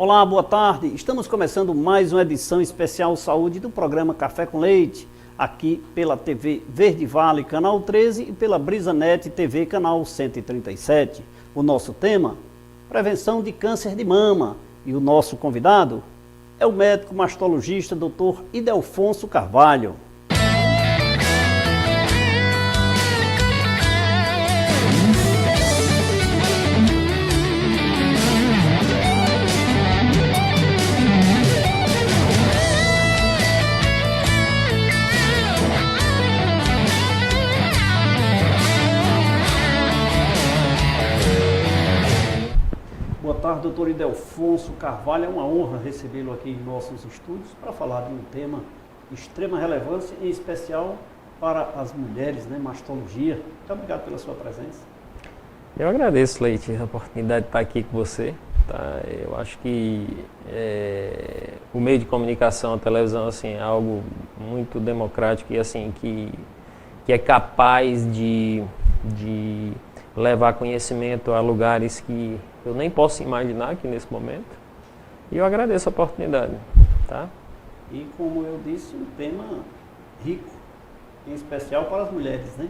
Olá, boa tarde. Estamos começando mais uma edição especial Saúde do programa Café com Leite, aqui pela TV Verde Vale, canal 13 e pela Brisanet TV, canal 137. O nosso tema, prevenção de câncer de mama. E o nosso convidado é o médico mastologista Dr. Idelfonso Carvalho. Boa tarde, doutor Idelfonso Carvalho. É uma honra recebê-lo aqui em nossos estúdios para falar de um tema de extrema relevância, em especial para as mulheres, mastologia. Muito obrigado pela sua presença. Eu agradeço, Leite, a oportunidade de estar aqui com você. Tá? Eu acho que o meio de comunicação, a televisão, assim, é algo muito democrático e assim, que é capaz de levar conhecimento a lugares que eu nem posso imaginar aqui nesse momento. E eu agradeço a oportunidade. Tá? E como eu disse, um tema rico, em especial para as mulheres, né?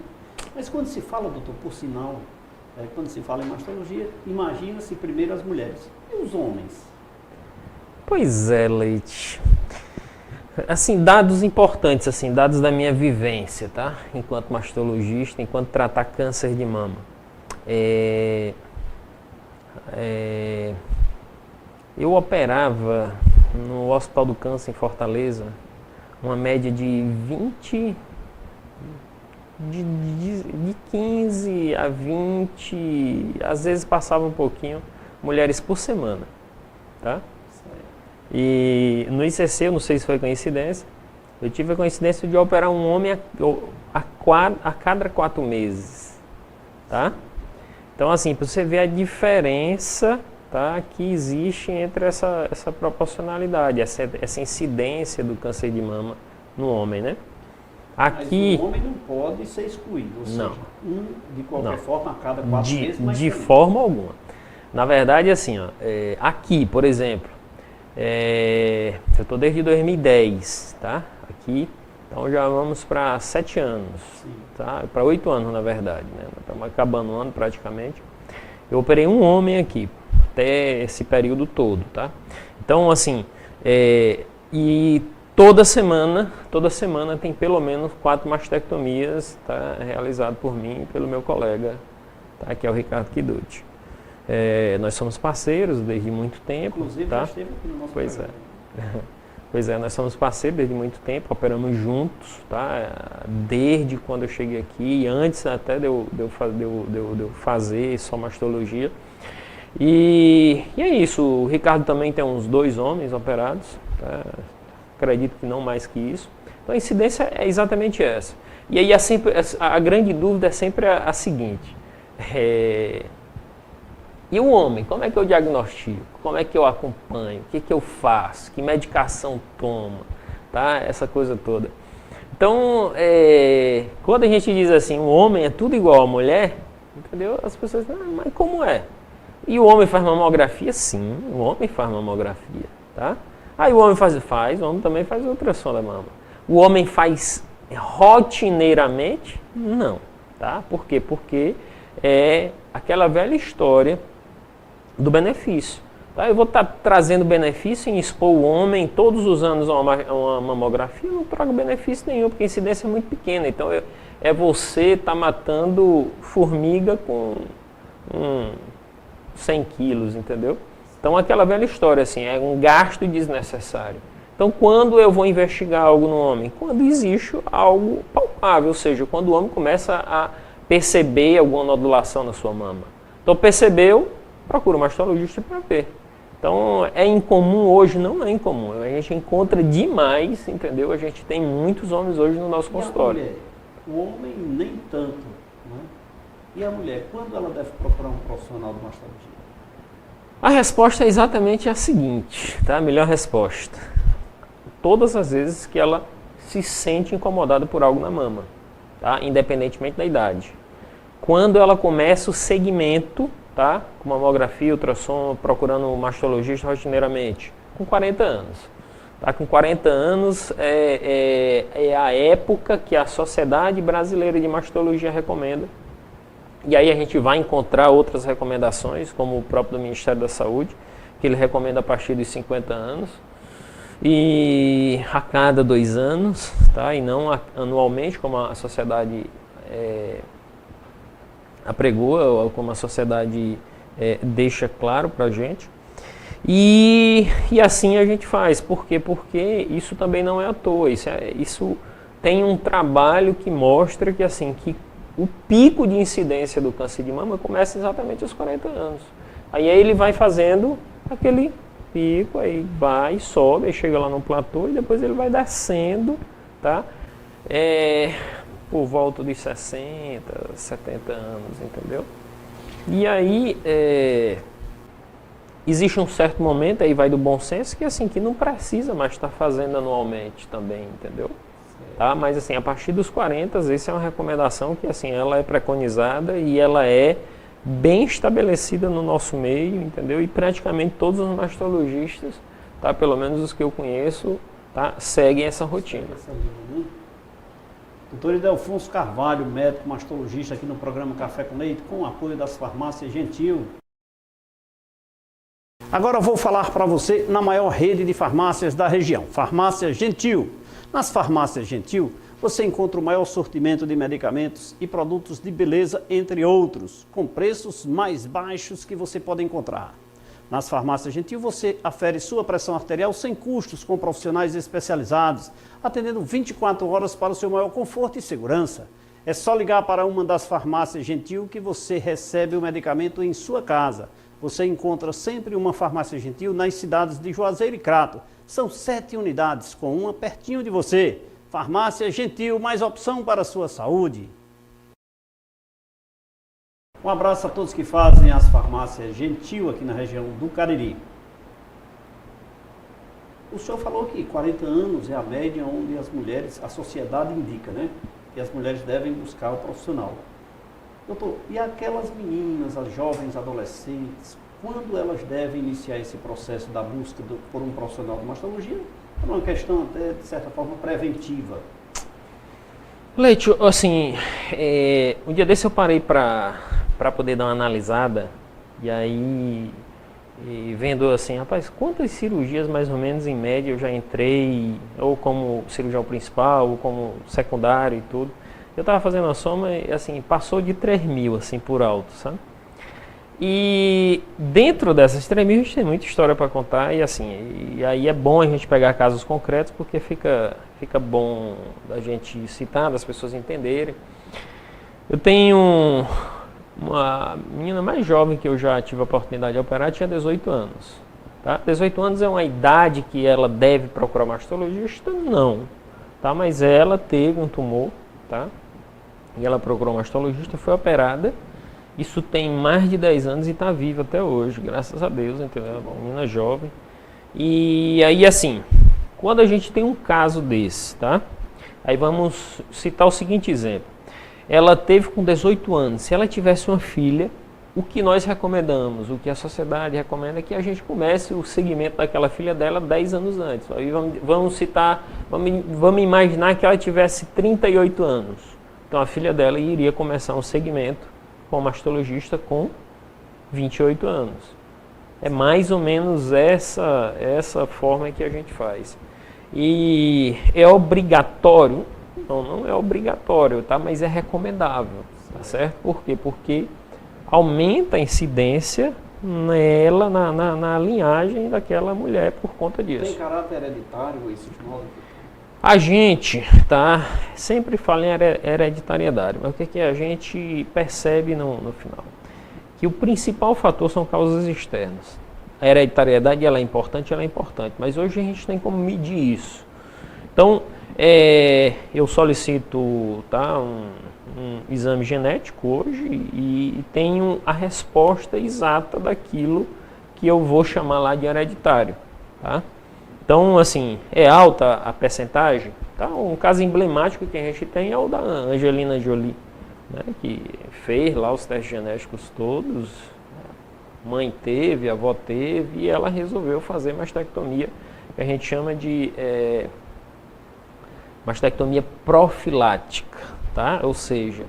Mas quando se fala, doutor, por sinal, quando se fala em mastologia, imagina-se primeiro as mulheres. E os homens? Pois é, Leite. Assim, dados importantes, assim, dados da minha vivência, tá? Enquanto mastologista, enquanto tratar câncer de mama. Eu operava no Hospital do Câncer em Fortaleza uma média de 15 a 20, às vezes passava um pouquinho, mulheres por semana, tá? E no ICC, eu não sei se foi coincidência, eu tive a coincidência de operar um homem a cada 4 meses, tá? Então, assim, para você ver a diferença, tá, que existe entre essa proporcionalidade, essa incidência do câncer de mama no homem, né? Aqui, mas o homem não pode ser excluído, ou seja, de qualquer forma, a cada 4 meses. Mas de forma alguma. Na verdade, assim, ó, aqui, por exemplo, eu estou desde 2010, tá? Aqui, então já vamos para 7 anos, tá? Para 8 anos, na verdade, né? Estamos acabando o ano praticamente. Eu operei um homem aqui, até esse período todo, tá? Então, assim, e toda semana tem pelo menos 4 mastectomias, tá? Realizadas por mim e pelo meu colega, tá? Que é o Ricardo Kiducci. Nós somos parceiros desde muito tempo. Inclusive, tá? Já esteve aqui no nosso programa. Pois é, nós somos parceiros desde muito tempo, operamos juntos, tá? Desde quando eu cheguei aqui, antes até de eu fazer só mastologia. E é isso, o Ricardo também tem uns 2 homens operados, tá? Acredito que não mais que isso. Então a incidência é exatamente essa. E aí a grande dúvida é sempre a seguinte, e o homem, como é que eu diagnostico? Como é que eu acompanho? O que eu faço? Que medicação tomo? Tá? Essa coisa toda. Então, quando a gente diz assim, o homem é tudo igual à mulher, entendeu? As pessoas dizem, mas como é? E o homem faz mamografia? Sim, o homem faz mamografia. Tá? Aí o homem faz, o homem também faz ultrassom da mama. O homem faz rotineiramente? Não. Tá? Por quê? Porque é aquela velha história do benefício. Tá? Eu vou estar trazendo benefício em expor o homem todos os anos a uma mamografia, eu não trago benefício nenhum, porque a incidência é muito pequena. Então você estar matando formiga com 100 quilos, entendeu? Então aquela velha história, assim, é um gasto desnecessário. Então quando eu vou investigar algo no homem? Quando existe algo palpável, ou seja, quando o homem começa a perceber alguma nodulação na sua mama. Então percebeu, procura um mastologista para ver. Então é incomum hoje? Não é incomum. A gente encontra demais, entendeu? A gente tem muitos homens hoje no nosso consultório. Mulher? O homem nem tanto, né? E a mulher, quando ela deve procurar um profissional de mastologia? A resposta é exatamente a seguinte, tá? A melhor resposta. Todas as vezes que ela se sente incomodada por algo na mama, tá? Independentemente da idade. Quando ela começa o segmento, tá? tá? Com mamografia, ultrassom, procurando um mastologista rotineiramente? Com 40 anos. Tá? Com 40 anos é a época que a Sociedade Brasileira de Mastologia recomenda. E aí a gente vai encontrar outras recomendações, como o próprio do Ministério da Saúde, que ele recomenda a partir dos 50 anos. E a cada 2 anos, tá? E não anualmente, como a sociedade apregoa, ou como a sociedade deixa claro para a gente. E assim a gente faz. Por quê? Porque isso também não é à toa. Isso tem um trabalho que mostra que, assim, que o pico de incidência do câncer de mama começa exatamente aos 40 anos. Aí ele vai fazendo aquele pico, aí vai, sobe, aí chega lá no platô e depois ele vai descendo, tá? Por volta dos 60, 70 anos, entendeu? E aí existe um certo momento, aí vai do bom senso, que assim, que não precisa mais estar fazendo anualmente também, entendeu? Tá? Mas assim, a partir dos 40, essa é uma recomendação que assim, ela é preconizada e ela é bem estabelecida no nosso meio, entendeu? E praticamente todos os mastologistas, tá? Pelo menos os que eu conheço, tá? Seguem essa rotina. Doutor Idelfonso Carvalho, médico mastologista aqui no programa Café com Leite, com o apoio das farmácias Gentil. Agora eu vou falar para você na maior rede de farmácias da região, Farmácia Gentil. Nas farmácias Gentil, você encontra o maior sortimento de medicamentos e produtos de beleza, entre outros, com preços mais baixos que você pode encontrar. Nas farmácias Gentil, você afere sua pressão arterial sem custos, com profissionais especializados, atendendo 24 horas para o seu maior conforto e segurança. É só ligar para uma das farmácias Gentil que você recebe o medicamento em sua casa. Você encontra sempre uma farmácia Gentil nas cidades de Juazeiro e Crato. São 7 unidades, com uma pertinho de você. Farmácia Gentil, mais opção para a sua saúde. Um abraço a todos que fazem as farmácias Gentil aqui na região do Cariri. O senhor falou que 40 anos é a média onde as mulheres, a sociedade indica, né? Que as mulheres devem buscar o profissional. Doutor, e aquelas meninas, as jovens adolescentes, quando elas devem iniciar esse processo da busca por um profissional de mastologia? É uma questão até, de certa forma, preventiva. Leite, assim, um dia desse eu parei para poder dar uma analisada, e aí vendo assim, rapaz, quantas cirurgias mais ou menos em média eu já entrei, ou como cirurgião principal, ou como secundário e tudo. Eu estava fazendo a soma e assim, passou de 3.000 assim, por alto, sabe? E dentro dessas 3.000 a gente tem muita história para contar e assim, e aí é bom a gente pegar casos concretos porque fica bom a gente citar, das pessoas entenderem. Eu tenho uma menina mais jovem que eu já tive a oportunidade de operar, tinha 18 anos. Tá? 18 anos é uma idade que ela deve procurar mastologista? Não. Tá? Mas ela teve um tumor, tá? E ela procurou mastologista, foi operada. Isso tem mais de 10 anos e está viva até hoje, graças a Deus, entendeu? Uma menina jovem. E aí, assim, quando a gente tem um caso desse, tá? Aí vamos citar o seguinte exemplo. Ela teve com 18 anos. Se ela tivesse uma filha, o que nós recomendamos, o que a sociedade recomenda é que a gente comece o segmento daquela filha dela 10 anos antes. Aí vamos citar, vamos imaginar que ela tivesse 38 anos. Então a filha dela iria começar um segmento com o mastologista com 28 anos. É mais ou menos essa forma que a gente faz. E é obrigatório? Não é obrigatório, tá? Mas é recomendável, tá certo? Por quê? Porque aumenta a incidência nela, na linhagem daquela mulher por conta disso. Tem caráter hereditário esses modos? A gente, tá, sempre fala em hereditariedade, mas o que a gente percebe no final? Que o principal fator são causas externas. A hereditariedade ela é importante, mas hoje a gente tem como medir isso. Então, eu solicito, tá, um exame genético hoje e tenho a resposta exata daquilo que eu vou chamar lá de hereditário, tá? Então, assim, é alta a percentagem? Tá? Um caso emblemático que a gente tem é o da Angelina Jolie, né, que fez lá os testes genéticos todos, mãe teve, a avó teve, e ela resolveu fazer mastectomia, que a gente chama de mastectomia profilática, tá? Ou seja,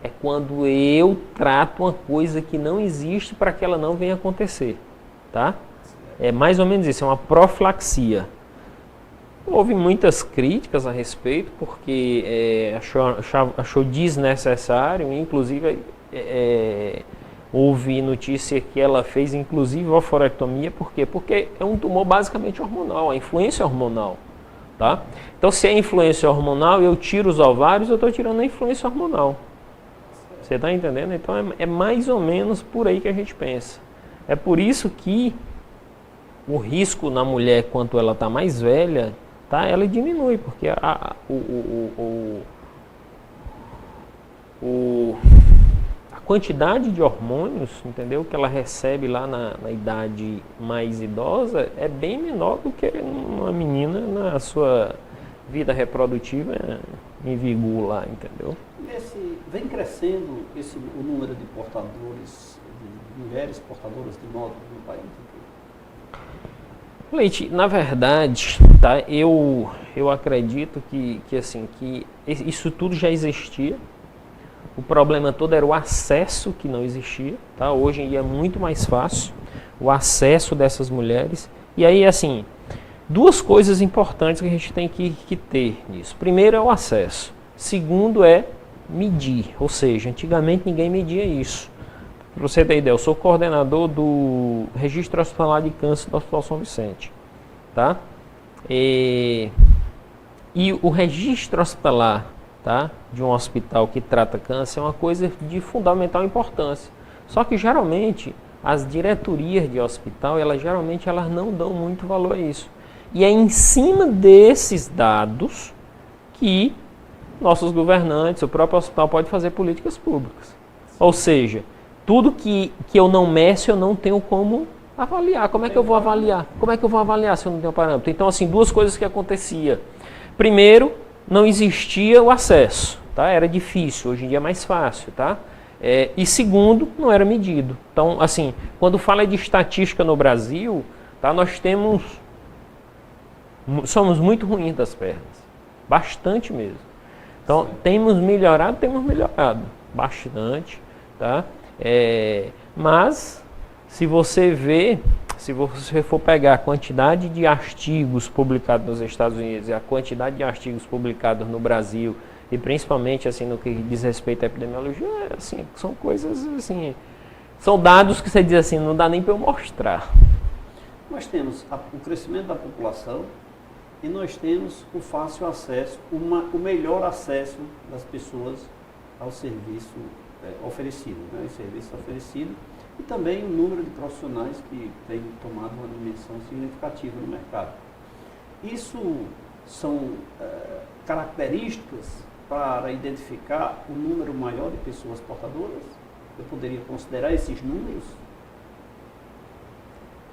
é quando eu trato uma coisa que não existe para que ela não venha acontecer, tá? É mais ou menos isso, é uma profilaxia. Houve muitas críticas a respeito, porque achou desnecessário, inclusive houve notícia que ela fez inclusive oforectomia, por quê? Porque é um tumor basicamente hormonal, a influência hormonal, tá? Então se é influência hormonal, eu tiro os ovários, eu estou tirando a influência hormonal. Você está entendendo? Então é mais ou menos por aí que a gente pensa. É por isso que o risco na mulher, quanto ela está mais velha, tá, ela diminui, porque a quantidade de hormônios, entendeu, que ela recebe lá na idade mais idosa é bem menor do que uma menina na sua vida reprodutiva em vigor lá, entendeu? Vem crescendo o número de portadores, de mulheres portadoras de nódulos no país? Leite, na verdade, tá, eu acredito que isso tudo já existia. O problema todo era o acesso que não existia, tá? Hoje em dia é muito mais fácil o acesso dessas mulheres. E aí, assim, duas coisas importantes que a gente tem que ter nisso. Primeiro é o acesso. Segundo é medir, ou seja, antigamente ninguém media isso. Para você ter ideia, eu sou coordenador do Registro Hospitalar de Câncer do Hospital São Vicente, tá? E o registro hospitalar, tá, de um hospital que trata câncer é uma coisa de fundamental importância. Só que geralmente as diretorias de hospital, elas não dão muito valor a isso. E é em cima desses dados que nossos governantes, o próprio hospital pode fazer políticas públicas. Ou seja, tudo que eu não meço, eu não tenho como avaliar. Como é que eu vou avaliar? Como é que eu vou avaliar se eu não tenho parâmetro? Então, assim, duas coisas que acontecia. Primeiro, não existia o acesso, tá? Era difícil, hoje em dia é mais fácil, tá? E segundo, não era medido. Então, assim, quando fala de estatística no Brasil, tá? Somos muito ruins das pernas, bastante mesmo. Então, temos melhorado bastante, tá? Mas, se você for pegar a quantidade de artigos publicados nos Estados Unidos e a quantidade de artigos publicados no Brasil, e principalmente assim no que diz respeito à epidemiologia, assim, são coisas assim, são dados que você diz assim, não dá nem para eu mostrar. Nós temos o crescimento da população e nós temos o fácil acesso, o melhor acesso das pessoas ao serviço oferecido, né? O serviço oferecido. E também o número de profissionais que tem tomado uma dimensão significativa no mercado. Isso são características para identificar o número maior de pessoas portadoras? Eu poderia considerar esses números?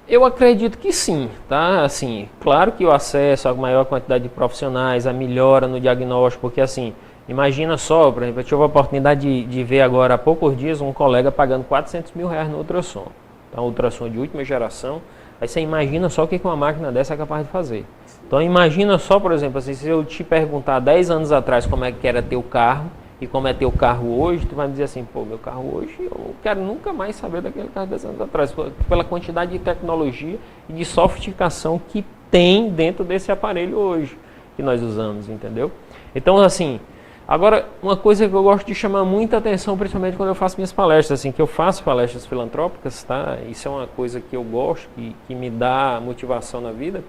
Eu acredito que sim, tá? Assim, claro que o acesso à maior quantidade de profissionais, a melhora no diagnóstico, porque assim, imagina só, por exemplo, eu tive a oportunidade de ver agora há poucos dias um colega pagando R$400 mil no ultrassom. Então, ultrassom de última geração. Aí você imagina só o que uma máquina dessa é capaz de fazer. Então, imagina só, por exemplo, assim, se eu te perguntar 10 anos atrás como é que era teu carro e como é teu carro hoje, tu vai me dizer assim, pô, meu carro hoje, eu não quero nunca mais saber daquele carro 10 anos atrás, pela quantidade de tecnologia e de sofisticação que tem dentro desse aparelho hoje que nós usamos, entendeu? Então, assim, agora, uma coisa que eu gosto de chamar muita atenção, principalmente quando eu faço minhas palestras, assim, que eu faço palestras filantrópicas, tá? Isso é uma coisa que eu gosto, que me dá motivação na vida,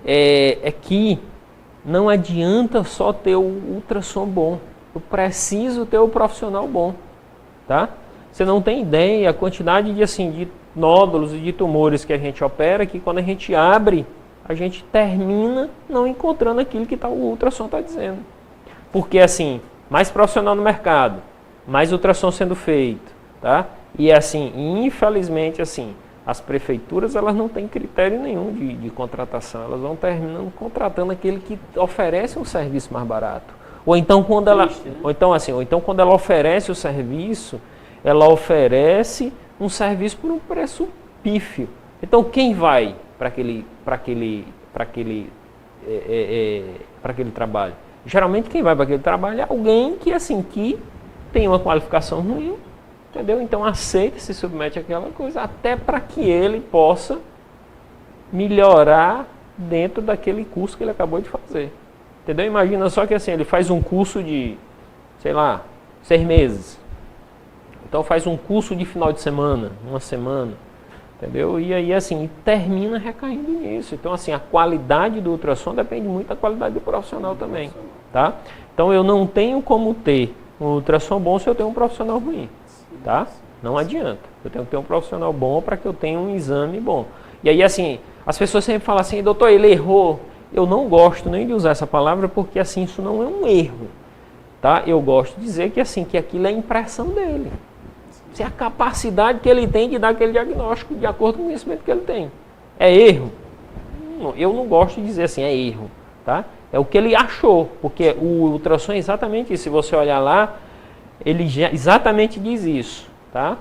é que não adianta só ter o ultrassom bom, eu preciso ter o profissional bom, tá? Você não tem ideia a quantidade de nódulos e de tumores que a gente opera, que quando a gente abre, a gente termina não encontrando aquilo que o ultrassom está dizendo. Porque, assim, mais profissional no mercado, mais ultrassom sendo feito, tá? E, assim, infelizmente, assim, as prefeituras, elas não têm critério nenhum de contratação. Elas vão terminando contratando aquele que oferece um serviço mais barato. Ou então, quando ela oferece o serviço, ela oferece um serviço por um preço pífio. Então quem vai para aquele trabalho? Geralmente quem vai para aquele trabalho é alguém que assim que tem uma qualificação ruim, entendeu? Então aceita, se submete àquela coisa, até para que ele possa melhorar dentro daquele curso que ele acabou de fazer. Entendeu? Imagina só que assim, ele faz um curso de, sei lá, 6 meses. Então faz um curso de final de semana, uma semana, entendeu? E aí assim, termina recaindo nisso. Então assim, a qualidade do ultrassom depende muito da qualidade do profissional também, tá? Então eu não tenho como ter um ultrassom bom se eu tenho um profissional ruim, tá? Não adianta. Eu tenho que ter um profissional bom para que eu tenha um exame bom. E aí assim, as pessoas sempre falam assim, doutor, ele errou. Eu não gosto nem de usar essa palavra porque assim, isso não é um erro, tá? Eu gosto de dizer que assim, que aquilo é a impressão dele. Isso é a capacidade que ele tem de dar aquele diagnóstico de acordo com o conhecimento que ele tem. É erro? Eu não gosto de dizer assim, é erro, tá? É o que ele achou, porque o ultrassom é exatamente isso. Se você olhar lá, ele já exatamente diz isso, tá?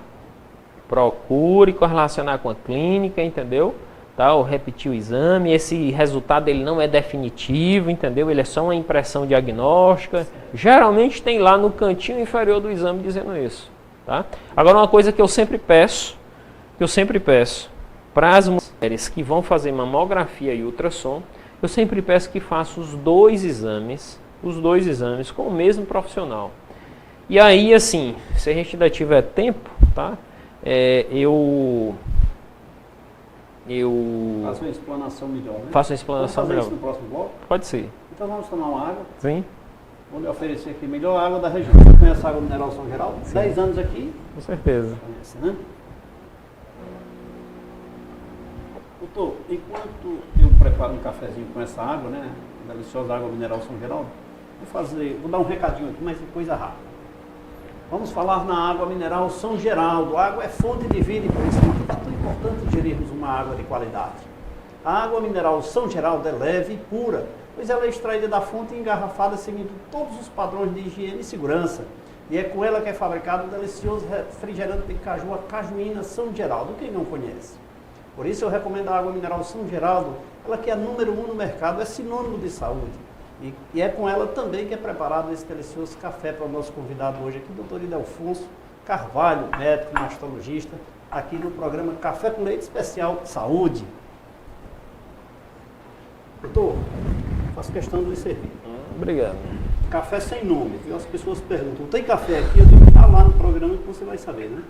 Procure correlacionar com a clínica, entendeu? Tá? Ou repetir o exame, esse resultado ele não é definitivo, entendeu? Ele é só uma impressão diagnóstica. Geralmente tem lá no cantinho inferior do exame dizendo isso. Tá? Agora uma coisa que eu sempre peço para as mulheres que vão fazer mamografia e ultrassom, eu sempre peço que façam os dois exames com o mesmo profissional. E aí assim, se a gente ainda tiver tempo, tá? Eu faço uma explanação melhor, né? Faço uma explanação melhor. Vamos fazer isso no próximo bloco? Pode ser. Então vamos tomar uma água. Sim. Vou lhe oferecer aqui melhor água da região. Você conhece a água mineral São Geraldo? Sim. 10 anos aqui. Com certeza. Conhece, né? Doutor, enquanto eu preparo um cafezinho com essa água, né? Deliciosa água mineral São Geraldo, vou dar um recadinho aqui, mas é coisa rápida. Vamos falar na água mineral São Geraldo. A água é fonte de vida e por isso é tão importante ingerirmos uma água de qualidade. A água mineral São Geraldo é leve e pura, pois ela é extraída da fonte e engarrafada seguindo todos os padrões de higiene e segurança. E é com ela que é fabricado o delicioso refrigerante de caju, a Cajuína São Geraldo, quem não conhece. Por isso eu recomendo a água mineral São Geraldo, ela que é número 1 no mercado, é sinônimo de saúde. E é com ela também que é preparado esse delicioso café para o nosso convidado hoje aqui, doutor Idelfonso Carvalho, médico mastologista, aqui no programa Café com Leite Especial Saúde. Doutor, faço questão de lhe servir. Obrigado. Café sem nome. E as pessoas perguntam, tem café aqui? Eu digo, tá lá no programa que você vai saber, né?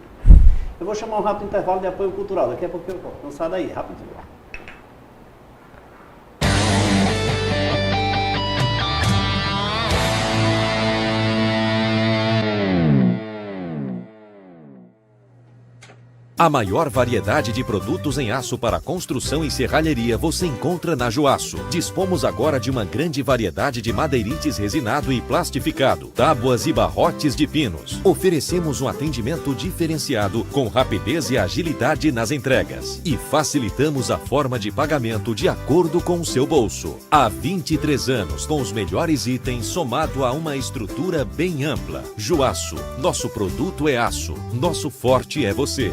Eu vou chamar um rápido intervalo de apoio cultural. Daqui a pouco eu volto. Não sai daí, rapidinho. A maior variedade de produtos em aço para construção e serralheria você encontra na Joaço. Dispomos agora de uma grande variedade de madeirites resinado e plastificado, tábuas e barrotes de pinos. Oferecemos um atendimento diferenciado com rapidez e agilidade nas entregas. E facilitamos a forma de pagamento de acordo com o seu bolso. Há 23 anos com os melhores itens somado a uma estrutura bem ampla. Joaço, nosso produto é aço, nosso forte é você.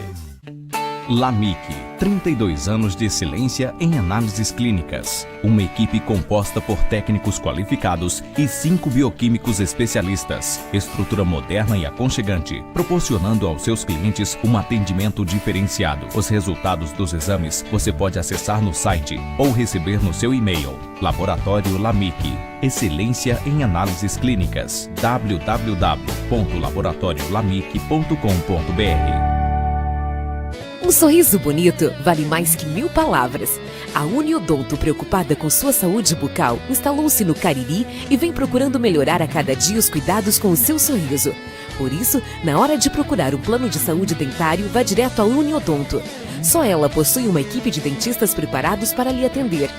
LAMIC, 32 anos de excelência em análises clínicas. Uma equipe composta por técnicos qualificados e 5 bioquímicos especialistas. Estrutura moderna e aconchegante, proporcionando aos seus clientes um atendimento diferenciado. Os resultados dos exames você pode acessar no site ou receber no seu e-mail. Laboratório LAMIC, excelência em análises clínicas. www.laboratoriolamic.com.br. Um sorriso bonito vale mais que 1000 palavras. A Uniodonto, preocupada com sua saúde bucal, instalou-se no Cariri e vem procurando melhorar a cada dia os cuidados com o seu sorriso. Por isso, na hora de procurar um plano de saúde dentário, vá direto à Uniodonto. Só ela possui uma equipe de dentistas preparados para lhe atender.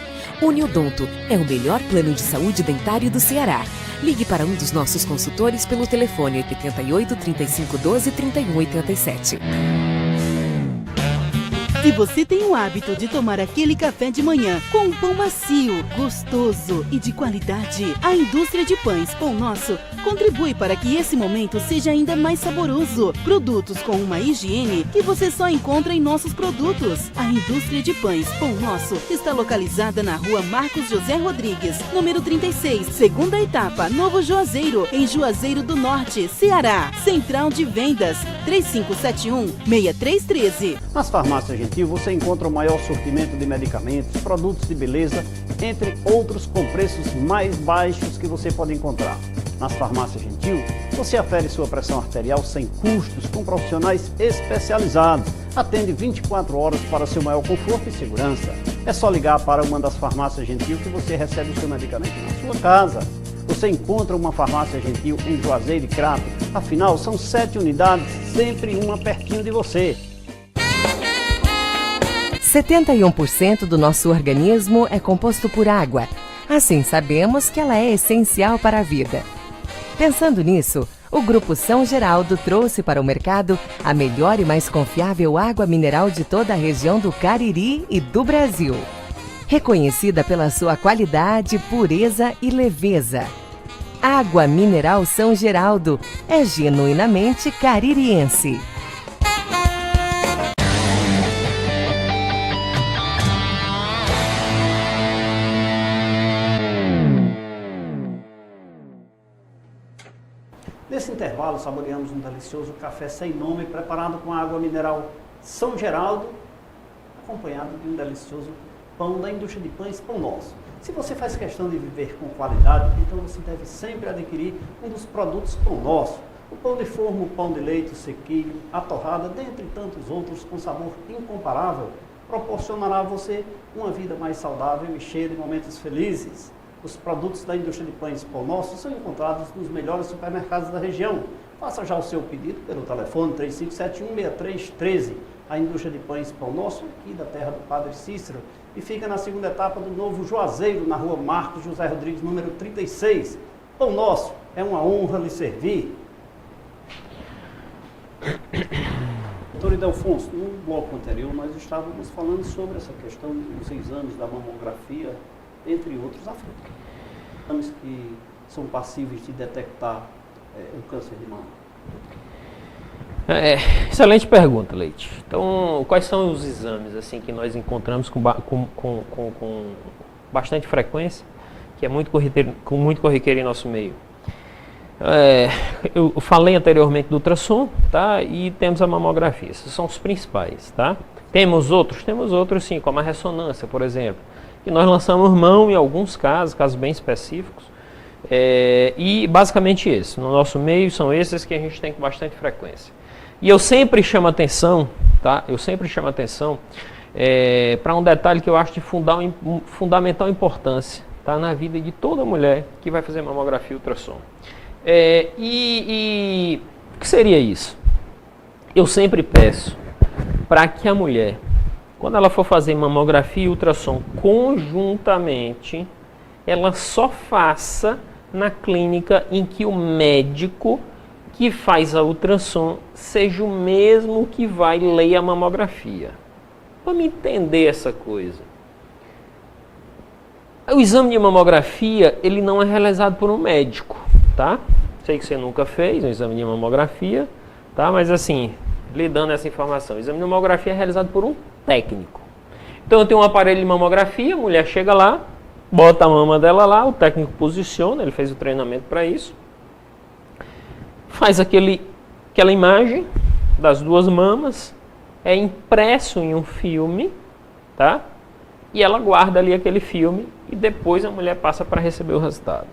Uniodonto é o melhor plano de saúde dentário do Ceará. Ligue para um dos nossos consultores pelo telefone 88 35 12 31 87. Se você tem o hábito de tomar aquele café de manhã com um pão macio, gostoso e de qualidade, a indústria de pães Pão Nosso contribui para que esse momento seja ainda mais saboroso. Produtos com uma higiene que você só encontra em nossos produtos. A indústria de pães Pão Nosso está localizada na rua Marcos José Rodrigues, número 36, segunda etapa, Novo Juazeiro, em Juazeiro do Norte, Ceará. Central de Vendas 3571-6313. Nas farmácias Gentil você encontra o maior sortimento de medicamentos, produtos de beleza, entre outros com preços mais baixos que você pode encontrar. Nas farmácias Gentil você afere sua pressão arterial sem custos com profissionais especializados. Atende 24 horas para seu maior conforto e segurança. É só ligar para uma das farmácias Gentil que você recebe o seu medicamento na sua casa. Você encontra uma farmácia Gentil em Juazeiro e Crato. Afinal, são 7 unidades, sempre uma pertinho de você. 71% do nosso organismo é composto por água. Assim, sabemos que ela é essencial para a vida. Pensando nisso, o Grupo São Geraldo trouxe para o mercado a melhor e mais confiável água mineral de toda a região do Cariri e do Brasil. Reconhecida pela sua qualidade, pureza e leveza. Água Mineral São Geraldo é genuinamente caririense. Nesse intervalo, saboreamos um delicioso café sem nome preparado com água mineral São Geraldo, acompanhado de um delicioso pão da indústria de pães Pão Nosso. Se você faz questão de viver com qualidade, então você deve sempre adquirir um dos produtos Pão Nosso. O pão de forma, o pão de leite, o sequilho, a torrada, dentre tantos outros com sabor incomparável, proporcionará a você uma vida mais saudável e cheia de momentos felizes. Os produtos da indústria de pães Pão Nosso são encontrados nos melhores supermercados da região. Faça já o seu pedido pelo telefone 3571-6313. A indústria de pães Pão Nosso, aqui da terra do Padre Cícero, e fica na segunda etapa do Novo Juazeiro, na rua Marcos José Rodrigues, número 36. Pão Nosso, é uma honra lhe servir. Doutor Idelfonso, no bloco anterior nós estávamos falando sobre essa questão dos exames da mamografia, entre outros exames que são passíveis de detectar o câncer de mama. Excelente pergunta, Leite. Então, quais são os exames assim que nós encontramos com bastante frequência, que é muito corriqueiro em nosso meio? Eu falei anteriormente do ultrassom, tá? E temos a mamografia. Esses são os principais, tá? Temos outros sim, como a ressonância, por exemplo, que nós lançamos mão em alguns casos bem específicos. E basicamente esse, no nosso meio são esses que a gente tem com bastante frequência. E eu sempre chamo atenção, tá? Para um detalhe que eu acho de fundamental importância, tá? Na vida de toda mulher que vai fazer mamografia e ultrassom. E o que seria isso? Eu sempre peço para que a mulher, quando ela for fazer mamografia e ultrassom conjuntamente, ela só faça na clínica em que o médico que faz a ultrassom seja o mesmo que vai ler a mamografia. Vamos entender essa coisa. O exame de mamografia, ele não é realizado por um médico, tá? Sei que você nunca fez um exame de mamografia, tá? Mas assim, lhe dando essa informação, o exame de mamografia é realizado por um técnico. Então eu tenho um aparelho de mamografia, a mulher chega lá, bota a mama dela lá, o técnico posiciona, ele fez o treinamento para isso, faz aquela imagem das duas mamas, é impresso em um filme, tá? E ela guarda ali aquele filme e depois a mulher passa para receber o resultado.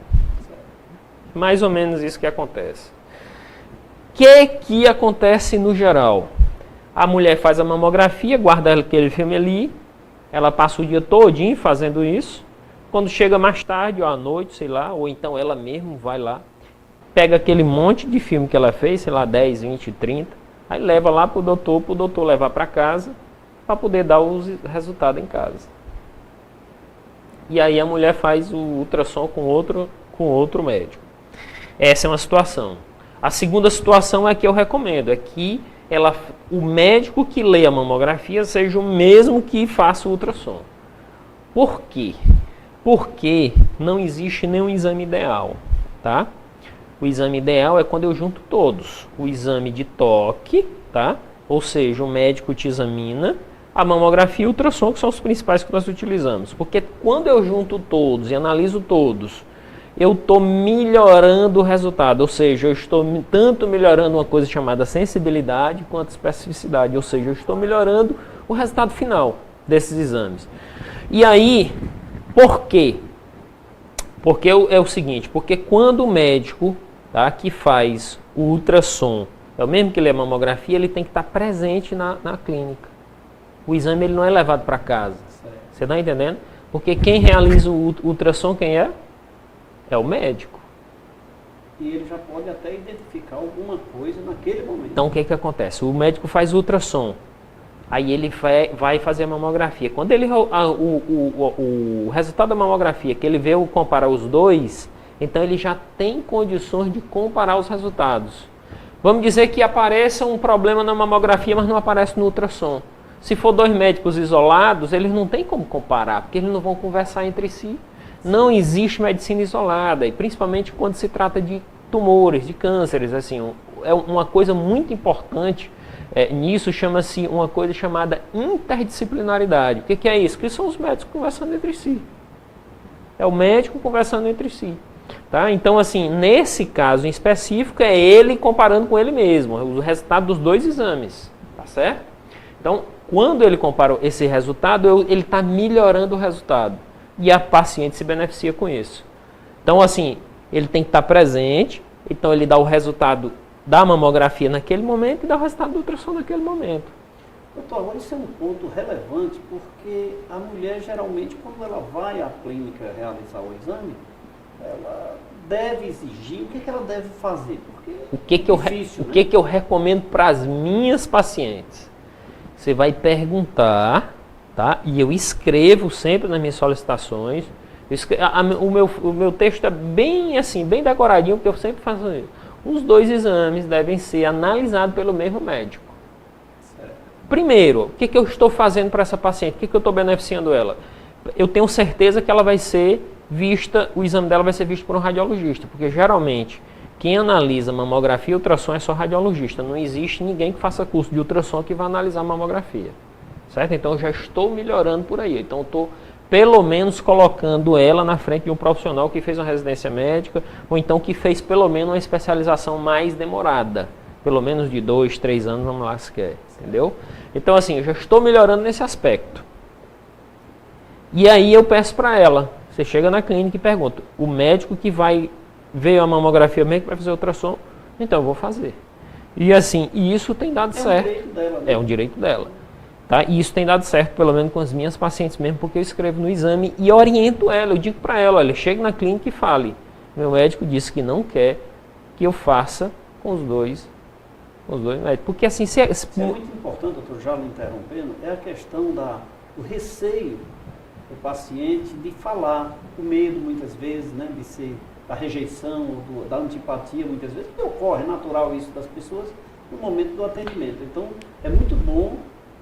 Mais ou menos isso que acontece. O que acontece no geral? A mulher faz a mamografia, guarda aquele filme ali, ela passa o dia todinho fazendo isso. Quando chega mais tarde, ou à noite, sei lá, ou então ela mesma vai lá, pega aquele monte de filme que ela fez, sei lá, 10, 20, 30, aí leva lá para o doutor levar para casa, para poder dar os resultados em casa. E aí a mulher faz o ultrassom com outro médico. Essa é uma situação. A segunda situação é que eu recomendo, é que o médico que lê a mamografia seja o mesmo que faça o ultrassom. Por quê? Porque não existe nenhum exame ideal, tá? O exame ideal é quando eu junto todos. O exame de toque, tá? Ou seja, o médico te examina, a mamografia e o ultrassom, que são os principais que nós utilizamos. Porque quando eu junto todos e analiso todos, eu estou melhorando o resultado. Ou seja, eu estou tanto melhorando uma coisa chamada sensibilidade quanto especificidade. Ou seja, eu estou melhorando o resultado final desses exames. E aí, por quê? Porque é o seguinte, porque quando o médico, tá, que faz o ultrassom, é o mesmo que ele é mamografia, ele tem que estar presente na clínica. O exame ele não é levado para casa. Você está entendendo? Porque quem realiza o ultrassom, quem é? É o médico. E ele já pode até identificar alguma coisa naquele momento. Então o que acontece? O médico faz o ultrassom. Aí ele vai fazer a mamografia. Quando ele o resultado da mamografia, que ele vê comparar os dois, então ele já tem condições de comparar os resultados. Vamos dizer que apareça um problema na mamografia, mas não aparece no ultrassom. Se for dois médicos isolados, eles não têm como comparar, porque eles não vão conversar entre si. Não existe medicina isolada, e principalmente quando se trata de tumores, de cânceres. Assim, é uma coisa muito importante. Nisso chama-se uma coisa chamada interdisciplinaridade. O que é isso? Que são os médicos conversando entre si. É o médico conversando entre si. Tá? Então, assim, nesse caso em específico, é ele comparando com ele mesmo, o resultado dos dois exames. Tá certo? Então, quando ele compara esse resultado, ele está melhorando o resultado. E a paciente se beneficia com isso. Então, assim, ele tem que estar presente, então ele dá o resultado da mamografia naquele momento e dá o resultado do ultrassom naquele momento. Doutor, agora isso é um ponto relevante, porque a mulher geralmente, quando ela vai à clínica realizar o exame, ela deve exigir, o que ela deve fazer? Porque o que eu recomendo para as minhas pacientes? Você vai perguntar, e eu escrevo sempre nas minhas solicitações. O meu texto é bem assim, bem decoradinho, porque eu sempre faço isso. Os dois exames devem ser analisados pelo mesmo médico. Certo. Primeiro, o que eu estou fazendo para essa paciente? O que eu estou beneficiando ela? Eu tenho certeza que ela vai ser vista, o exame dela vai ser visto por um radiologista, porque geralmente quem analisa mamografia e ultrassom é só radiologista. Não existe ninguém que faça curso de ultrassom que vá analisar mamografia. Certo? Então eu já estou melhorando por aí. Então eu estou pelo menos colocando ela na frente de um profissional que fez uma residência médica, ou então que fez pelo menos uma especialização mais demorada. Pelo menos de 2, 3 anos, vamos lá se quer. Entendeu? Então assim, eu já estou melhorando nesse aspecto. E aí eu peço para ela, você chega na clínica e pergunta, o médico que vai ver a mamografia, o médico que vai fazer o ultrassom, então eu vou fazer. E assim, e isso tem dado certo. É um direito dela, né? É um direito dela. Tá? E isso tem dado certo, pelo menos com as minhas pacientes mesmo, porque eu escrevo no exame e oriento ela. Eu digo para ela, olha, chegue na clínica e fale, meu médico disse que não quer que eu faça com os dois médicos. Porque assim, Isso é muito importante, doutor, já lhe interrompendo, é a questão do receio do paciente de falar, o medo muitas vezes, né, de ser da rejeição, da antipatia muitas vezes, porque ocorre, é natural isso das pessoas no momento do atendimento. Então, é muito bom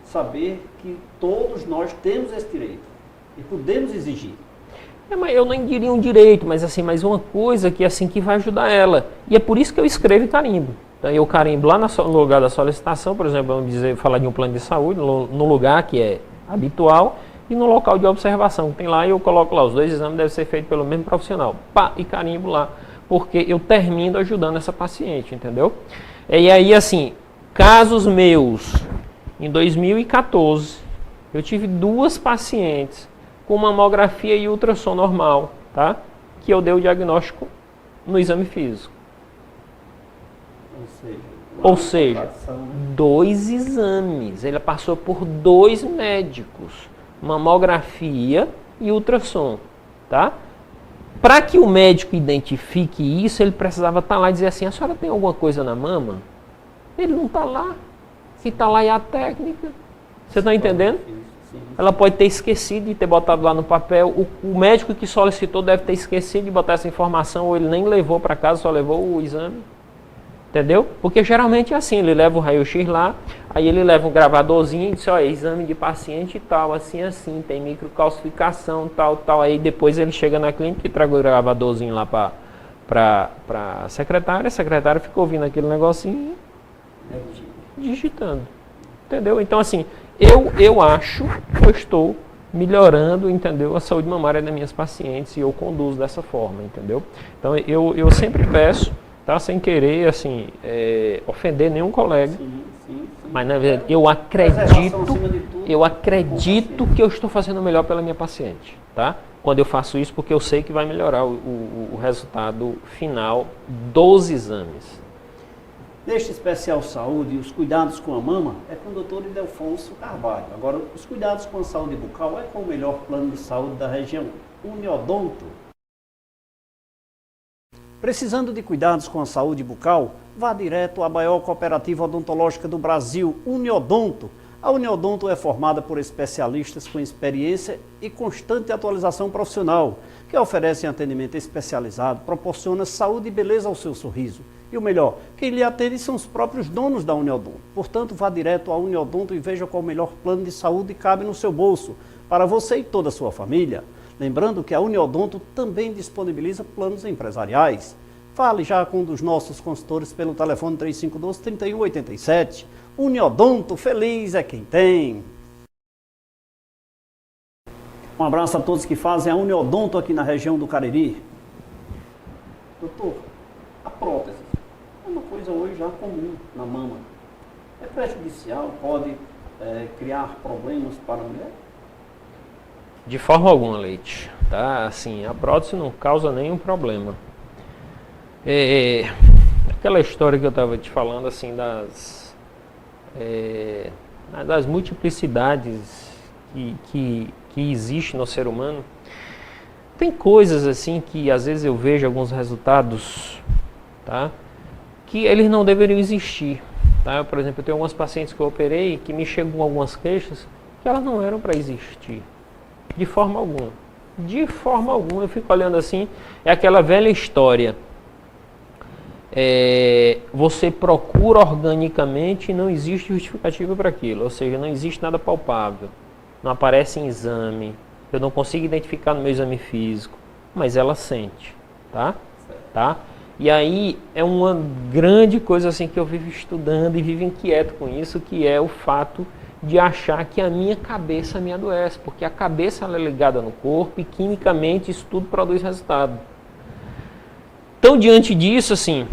saber que todos nós temos esse direito e podemos exigir. Mas eu nem diria um direito, mas assim, uma coisa que assim que vai ajudar ela. E é por isso que eu escrevo e carimbo. Então eu carimbo lá no lugar da solicitação, por exemplo, vamos falar de um plano de saúde, no lugar que é habitual e no local de observação que tem lá, eu coloco lá, os dois exames devem ser feitos pelo mesmo profissional. Pá, e carimbo lá, porque eu termino ajudando essa paciente, entendeu? E aí assim, casos meus... Em 2014, eu tive 2 pacientes com mamografia e ultrassom normal, tá? Que eu dei o diagnóstico no exame físico. Ou seja, 2 exames. Ele passou por 2 médicos, mamografia e ultrassom, tá? Para que o médico identifique isso, ele precisava estar lá e dizer assim, a senhora tem alguma coisa na mama? Ele não está lá. Que está lá é a técnica. Você está entendendo? Ela pode ter esquecido de ter botado lá no papel. O médico que solicitou deve ter esquecido de botar essa informação, ou ele nem levou para casa, só levou o exame. Entendeu? Porque geralmente é assim, ele leva o raio-x lá, aí ele leva um gravadorzinho e diz, olha, exame de paciente e tal, assim, tem microcalcificação, tal. Aí depois ele chega na clínica e traga o gravadorzinho lá para para a secretária ficou ouvindo aquele negocinho digitando. Entendeu? Então, assim, eu acho que eu estou melhorando, entendeu, a saúde mamária das minhas pacientes e eu conduzo dessa forma, entendeu? Então, eu sempre peço, tá, sem querer, assim, ofender nenhum colega, mas, na verdade, eu acredito que eu estou fazendo o melhor pela minha paciente, tá? Quando eu faço isso, porque eu sei que vai melhorar o resultado final dos exames. Neste especial saúde, os cuidados com a mama é com o Dr. Ildefonso Carvalho. Agora, os cuidados com a saúde bucal é com o melhor plano de saúde da região, Uniodonto. Precisando de cuidados com a saúde bucal, vá direto à maior cooperativa odontológica do Brasil, Uniodonto. A Uniodonto é formada por especialistas com experiência e constante atualização profissional, que oferecem atendimento especializado, proporciona saúde e beleza ao seu sorriso. E o melhor, quem lhe atende são os próprios donos da Uniodonto. Portanto, vá direto à Uniodonto e veja qual o melhor plano de saúde cabe no seu bolso, para você e toda a sua família. Lembrando que a Uniodonto também disponibiliza planos empresariais. Fale já com um dos nossos consultores pelo telefone 3512-3187. Uniodonto, feliz é quem tem. Um abraço a todos que fazem a Uniodonto aqui na região do Cariri. Doutor, a prótese é uma coisa hoje já comum na mama. É prejudicial? Pode criar problemas para a mulher? De forma alguma, Leite. Tá? Assim, a prótese não causa nenhum problema. Aquela história que eu estava te falando, assim, das multiplicidades que existe no ser humano. Tem coisas assim que às vezes eu vejo alguns resultados, tá, que eles não deveriam existir. Tá? Por exemplo, eu tenho algumas pacientes que eu operei que me chegam com algumas queixas que elas não eram para existir. De forma alguma. De forma alguma. Eu fico olhando assim, é aquela velha história. Você procura organicamente e não existe justificativa para aquilo. Ou seja, não existe nada palpável. Não aparece em exame. Eu não consigo identificar no meu exame físico. Mas ela sente. Tá? E aí é uma grande coisa assim que eu vivo estudando e vivo inquieto com isso, que é o fato de achar que a minha cabeça me adoece. Porque a cabeça ela é ligada no corpo e quimicamente isso tudo produz resultado. Então, diante disso, assim,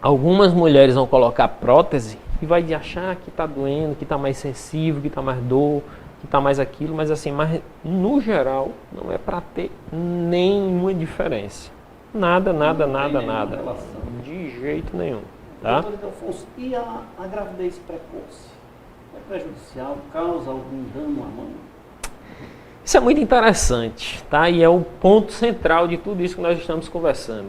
algumas mulheres vão colocar prótese e vai achar que está doendo, que está mais sensível, que está mais dor, que está mais aquilo, mas assim, no geral, não é para ter nenhuma diferença. Nada. De jeito nenhum. Tá? Doutor Ildefonso, e a gravidez precoce? É prejudicial? Causa algum dano à mama? Isso é muito interessante, tá? E é o ponto central de tudo isso que nós estamos conversando.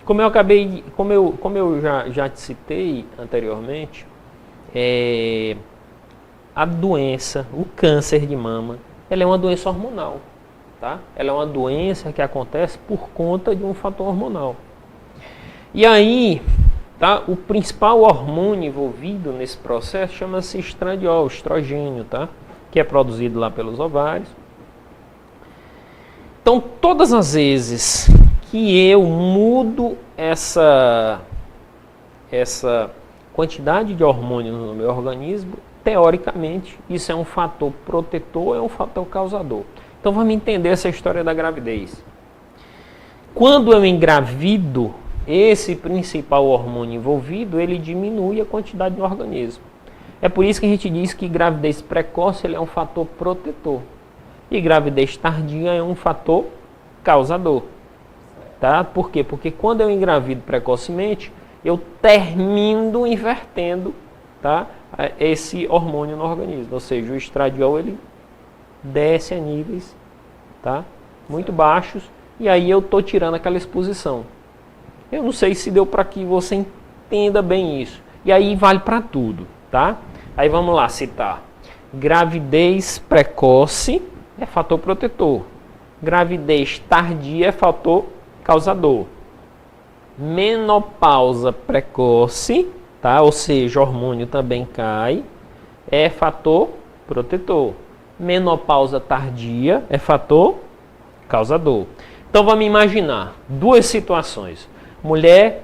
Como eu já te citei anteriormente, a doença, o câncer de mama, ela é uma doença hormonal, tá? Ela é uma doença que acontece por conta de um fator hormonal. E aí, tá? O principal hormônio envolvido nesse processo chama-se estradiol, estrogênio, tá? Que é produzido lá pelos ovários. Então, todas as vezes que eu mudo essa quantidade de hormônios no meu organismo, teoricamente, isso é um fator protetor, é um fator causador. Então, vamos entender essa história da gravidez. Quando eu engravido, esse principal hormônio envolvido, ele diminui a quantidade no organismo. É por isso que a gente diz que gravidez precoce ele é um fator protetor. E gravidez tardia é um fator causador. Tá? Por quê? Porque quando eu engravido precocemente, eu termino invertendo, tá, esse hormônio no organismo. Ou seja, o estradiol ele desce a níveis, tá, muito baixos, e aí eu estou tirando aquela exposição. Eu não sei se deu para que você entenda bem isso. E aí vale para tudo. Tá? Aí vamos lá citar. Gravidez precoce é fator protetor. Gravidez tardia é fator causador. Menopausa precoce, tá? Ou seja, o hormônio também cai, é fator protetor. Menopausa tardia é fator causador. Então vamos imaginar duas situações. Mulher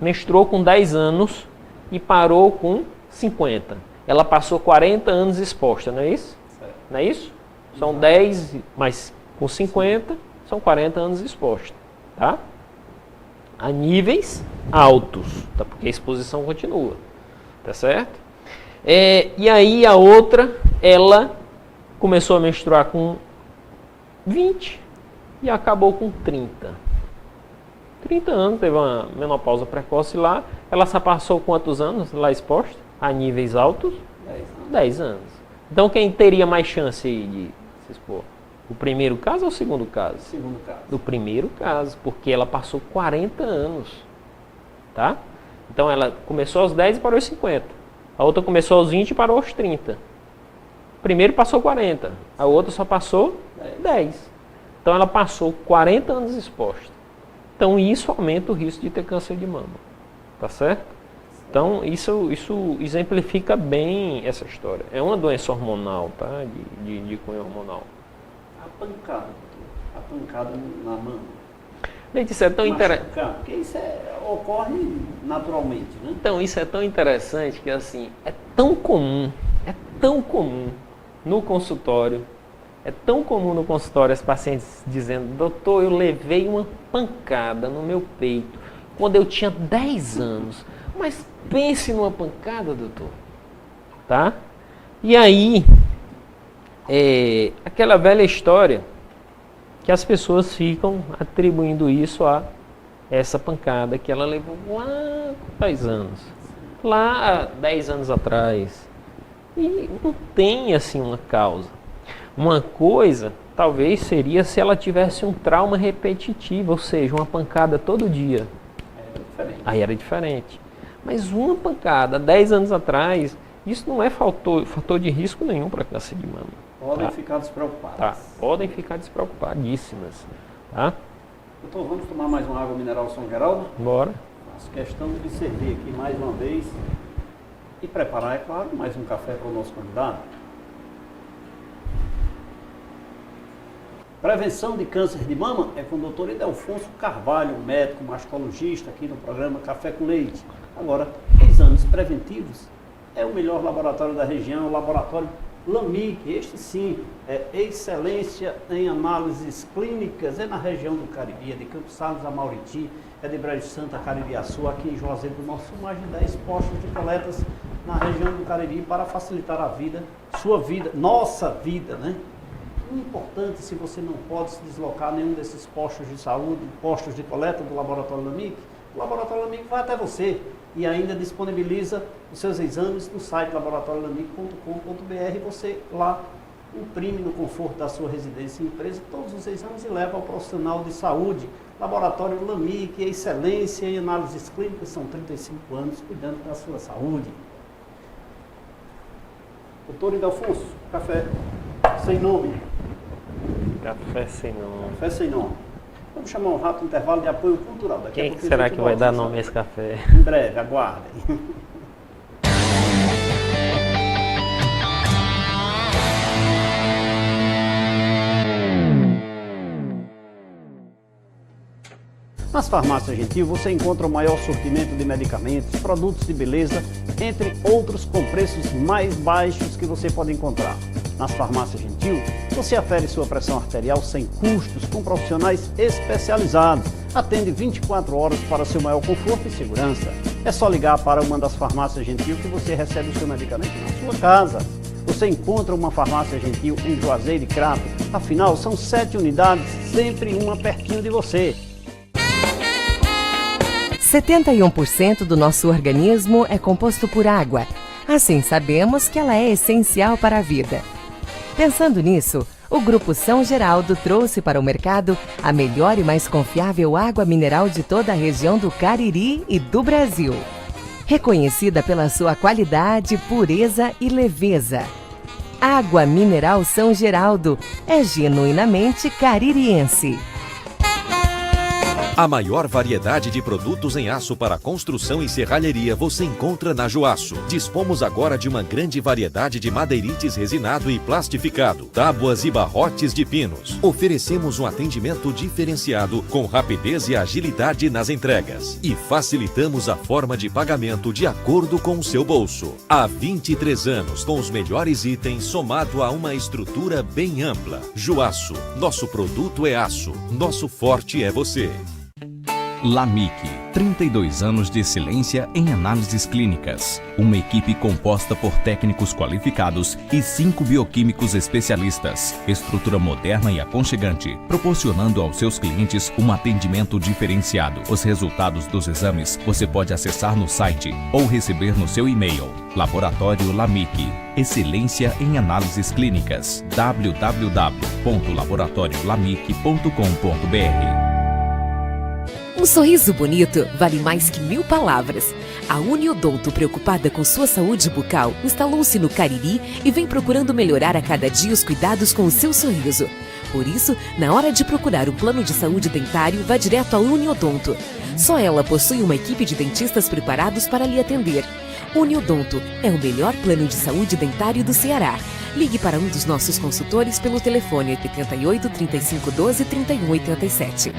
menstruou com 10 anos e parou com 50. Ela passou 40 anos exposta, não é isso? Certo. Não é isso? São 10, mas com 50, são 40 anos exposta, tá? A níveis altos, tá? Porque a exposição continua, tá certo? E aí a outra, ela começou a menstruar com 20 e acabou com 30. 30 anos, teve uma menopausa precoce lá. Ela só passou quantos anos lá exposta? A níveis altos? 10 anos. Então quem teria mais chance aí de se expor? O primeiro caso ou o segundo caso? Segundo caso. Do primeiro caso, porque ela passou 40 anos. Tá? Então ela começou aos 10 e parou aos 50. A outra começou aos 20 e parou aos 30. Primeiro passou 40, a outra só passou 10. Então ela passou 40 anos exposta. Então isso aumenta o risco de ter câncer de mama. Tá certo? Então isso exemplifica bem essa história. É uma doença hormonal, tá? De cunho hormonal. A pancada, doutor. A pancada na mama. Gente, isso é tão interessante. Porque isso ocorre naturalmente, né? Então isso é tão interessante que assim, é tão comum no consultório. É tão comum no consultório as pacientes dizendo: doutor, eu levei uma pancada no meu peito quando eu tinha 10 anos. Mas pense numa pancada, doutor. Tá? E aí, aquela velha história que as pessoas ficam atribuindo isso a essa pancada que ela levou lá há 10 anos. Lá há 10 anos atrás. E não tem assim uma causa. Uma coisa, talvez, seria se ela tivesse um trauma repetitivo, ou seja, uma pancada todo dia. Aí era diferente. Mas uma pancada, 10 anos atrás, isso não é fator de risco nenhum para câncer de mama. Podem ficar despreocupados. Tá, podem ficar despreocupadíssimas. Tá? Doutor, vamos tomar mais uma água mineral São Geraldo? Bora. Faço questão de servir aqui mais uma vez e preparar, é claro, mais um café para o nosso convidado. Prevenção de câncer de mama é com o doutor Idelfonso Carvalho, médico mastologista aqui no programa Café com Leite. Agora, exames preventivos é o melhor laboratório da região, o laboratório LAMIC. Este sim é excelência em análises clínicas, é na região do Cariri, é de Campos Sales a Mauriti, é de Brejo Santa, Caririaçu, aqui em Juazeiro do Norte, são mais de 10 postos de coletas na região do Cariri para facilitar a vida, sua vida, nossa vida, né? Importante, se você não pode se deslocar a nenhum desses postos de saúde, postos de coleta do Laboratório LAMIC, o Laboratório LAMIC vai até você e ainda disponibiliza os seus exames no site laboratoriolamic.com.br. Você lá imprime no conforto da sua residência e empresa todos os exames e leva ao profissional de saúde. Laboratório LAMIC, excelência em análises clínicas, são 35 anos cuidando da sua saúde. Doutor Idelfonso, café sem nome. Café sem nome. Café sem nome. Vamos chamar um rápido intervalo de apoio cultural. Daqui Quem será que vai dar nome a esse café? Em breve, aguardem. Nas farmácias Gentil você encontra o maior sortimento de medicamentos, produtos de beleza, entre outros com preços mais baixos que você pode encontrar. Nas farmácias Gentil, você afere sua pressão arterial sem custos, com profissionais especializados. Atende 24 horas para seu maior conforto e segurança. É só ligar para uma das farmácias Gentil que você recebe o seu medicamento na sua casa. Você encontra uma farmácia Gentil em Juazeiro e Crato. Afinal, são 7 unidades, sempre uma pertinho de você. 71% do nosso organismo é composto por água. Assim, sabemos que ela é essencial para a vida. Pensando nisso, o Grupo São Geraldo trouxe para o mercado a melhor e mais confiável água mineral de toda a região do Cariri e do Brasil. Reconhecida pela sua qualidade, pureza e leveza. Água Mineral São Geraldo é genuinamente caririense. A maior variedade de produtos em aço para construção e serralheria você encontra na Joaço. Dispomos agora de uma grande variedade de madeirites resinado e plastificado, tábuas e barrotes de pinos. Oferecemos um atendimento diferenciado com rapidez e agilidade nas entregas. E facilitamos a forma de pagamento de acordo com o seu bolso. Há 23 anos, com os melhores itens somado a uma estrutura bem ampla. Joaço, nosso produto é aço, nosso forte é você. LAMIC, 32 anos de excelência em análises clínicas. Uma equipe composta por técnicos qualificados e 5 bioquímicos especialistas. Estrutura moderna e aconchegante, proporcionando aos seus clientes um atendimento diferenciado. Os resultados dos exames você pode acessar no site ou receber no seu e-mail. Laboratório LAMIC, excelência em análises clínicas. www.laboratoriolamic.com.br. Um sorriso bonito vale mais que 1000 palavras. A Uniodonto, preocupada com sua saúde bucal, instalou-se no Cariri e vem procurando melhorar a cada dia os cuidados com o seu sorriso. Por isso, na hora de procurar um plano de saúde dentário, vá direto à Uniodonto. Só ela possui uma equipe de dentistas preparados para lhe atender. Uniodonto é o melhor plano de saúde dentário do Ceará. Ligue para um dos nossos consultores pelo telefone 88 35 12 31 87.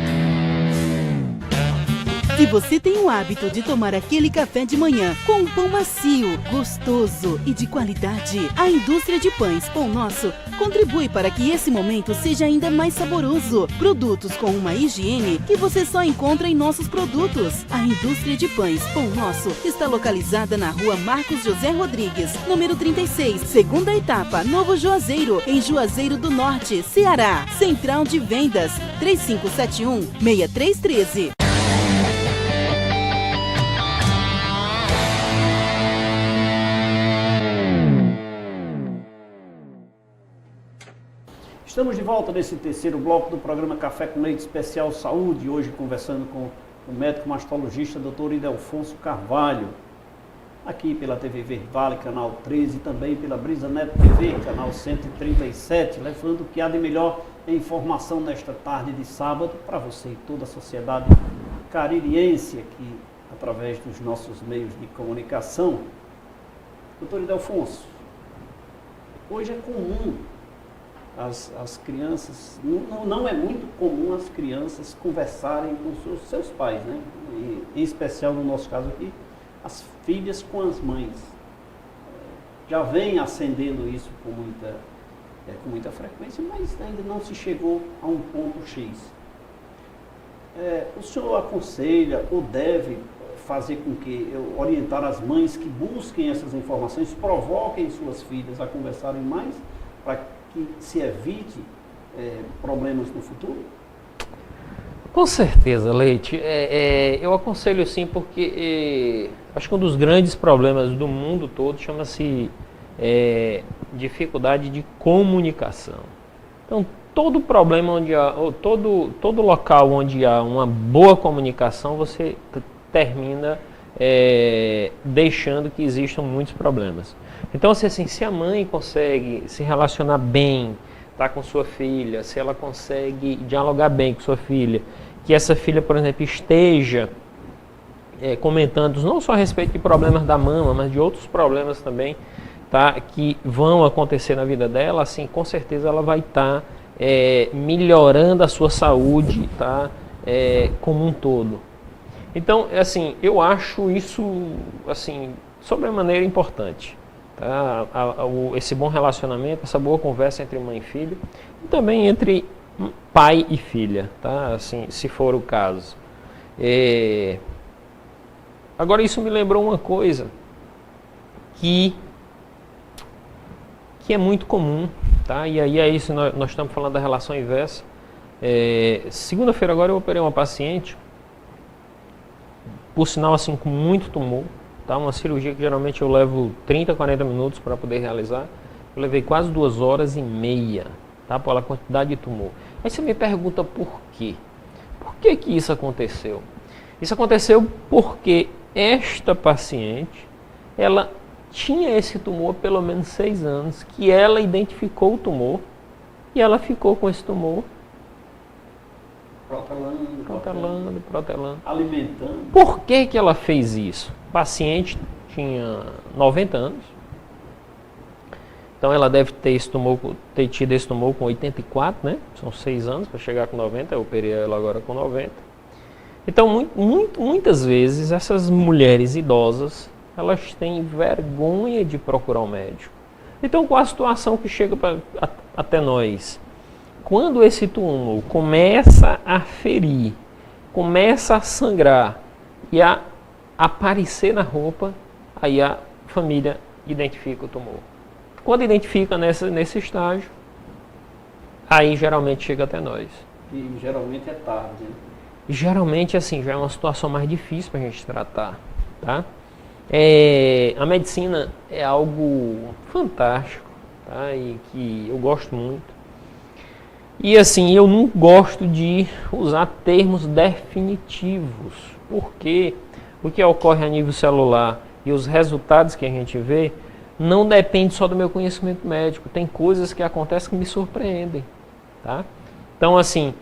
Se você tem o hábito de tomar aquele café de manhã com um pão macio, gostoso e de qualidade, a indústria de pães Pão Nosso contribui para que esse momento seja ainda mais saboroso. Produtos com uma higiene que você só encontra em nossos produtos. A indústria de pães Pão Nosso está localizada na rua Marcos José Rodrigues, número 36, segunda etapa, Novo Juazeiro, em Juazeiro do Norte, Ceará. Central de Vendas, 3571-6313. Estamos de volta nesse terceiro bloco do programa Café com Leite Especial Saúde, hoje conversando com o médico mastologista Dr. Ildefonso Carvalho, aqui pela TV Verde Vale, canal 13, e também pela BrisaNet TV, canal 137, levando o que há de melhor em informação nesta tarde de sábado para você e toda a sociedade caririense aqui, através dos nossos meios de comunicação. Dr. Ildefonso, hoje é comum as crianças, não é muito comum as crianças conversarem com seus pais, né? E, em especial no nosso caso aqui, as filhas com as mães. Já vem ascendendo isso com muita frequência, mas ainda não se chegou a um ponto X. O senhor aconselha ou deve fazer com que, orientar as mães que busquem essas informações, provoquem suas filhas a conversarem mais, para que se evite problemas no futuro? Com certeza, Leite. Eu aconselho sim, porque acho que um dos grandes problemas do mundo todo chama-se dificuldade de comunicação. Então, todo problema onde há, ou todo local onde há uma boa comunicação, você termina deixando que existam muitos problemas. Então, assim, se a mãe consegue se relacionar bem, tá, com sua filha, se ela consegue dialogar bem com sua filha, que essa filha, por exemplo, esteja comentando não só a respeito de problemas da mama, mas de outros problemas também, tá, que vão acontecer na vida dela, assim, com certeza ela vai estar melhorando a sua saúde, tá, como um todo. Então, assim, eu acho isso, assim, sobremaneira importante. Tá? Esse bom relacionamento, essa boa conversa entre mãe e filho, e também entre pai e filha, tá? Assim, se for o caso. Agora, isso me lembrou uma coisa que é muito comum, tá? E aí é isso, nós estamos falando da relação inversa. Segunda-feira agora eu operei uma paciente, por sinal, assim, com muito tumor, tá? Uma cirurgia que geralmente eu levo 30, 40 minutos para poder realizar. Eu levei quase 2h30, tá? Pela quantidade de tumor. Aí você me pergunta por quê? Por que que isso aconteceu? Isso aconteceu porque esta paciente, ela tinha esse tumor há pelo menos 6 anos, que ela identificou o tumor e ela ficou com esse tumor protelando. Alimentando. Por que que ela fez isso? O paciente tinha 90 anos. Então ela deve ter tido esse tumor com 84, né? São 6 anos para chegar com 90, eu operei ela agora com 90. Então muitas vezes essas mulheres idosas, elas têm vergonha de procurar um médico. Então qual a situação que chega até nós? Quando esse tumor começa a ferir, começa a sangrar e a aparecer na roupa, aí a família identifica o tumor. Quando identifica nesse estágio, aí geralmente chega até nós. E geralmente é tarde, né? E geralmente assim, já é uma situação mais difícil para a gente tratar, tá? A medicina é algo fantástico, tá? E que eu gosto muito. E assim, eu não gosto de usar termos definitivos, porque o que ocorre a nível celular e os resultados que a gente vê não depende só do meu conhecimento médico. Tem coisas que acontecem que me surpreendem, tá? Então assim,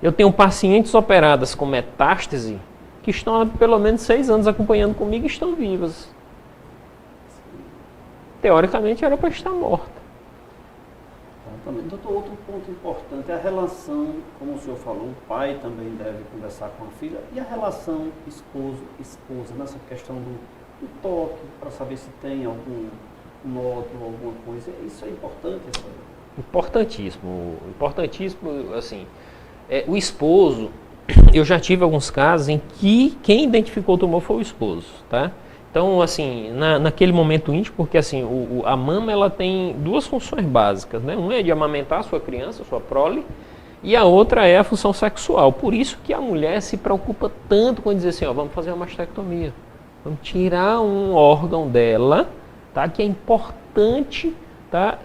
eu tenho pacientes operadas com metástase que estão há pelo menos 6 anos acompanhando comigo e estão vivas. Teoricamente era para estar morta. Também, doutor, outro ponto importante é a relação, como o senhor falou, o pai também deve conversar com a filha, e a relação esposo-esposa, nessa questão do toque, para saber se tem algum nódulo, alguma coisa. Isso é importante? Importantíssimo, assim, o esposo, eu já tive alguns casos em que quem identificou o tumor foi o esposo, tá? Então, assim, naquele momento íntimo, porque assim, a mama ela tem 2 funções básicas, né? Uma é de amamentar a sua criança, a sua prole, e a outra é a função sexual. Por isso que a mulher se preocupa tanto com dizer assim, ó, vamos fazer uma mastectomia. Vamos tirar um órgão dela, tá? Que é importante, tá?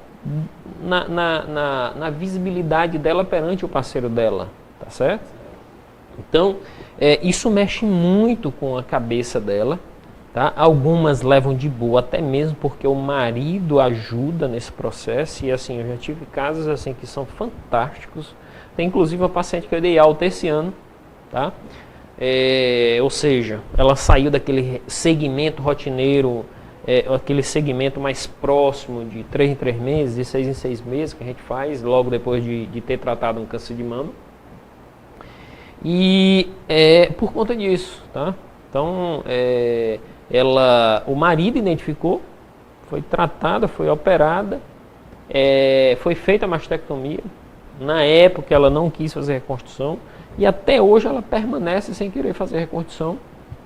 Na visibilidade dela perante o parceiro dela, tá certo? Então, isso mexe muito com a cabeça dela. Tá? Algumas levam de boa, até mesmo porque o marido ajuda nesse processo. E assim, eu já tive casos assim que são fantásticos. Tem inclusive uma paciente que eu dei alta esse ano, tá? Ou seja, ela saiu daquele segmento rotineiro, aquele segmento mais próximo de 3 em 3 meses, de 6 em 6 meses que a gente faz logo depois de ter tratado um câncer de mama. E por conta disso, tá? Então, o marido identificou, foi tratada, foi operada, foi feita a mastectomia. Na época ela não quis fazer reconstrução e até hoje ela permanece sem querer fazer reconstrução,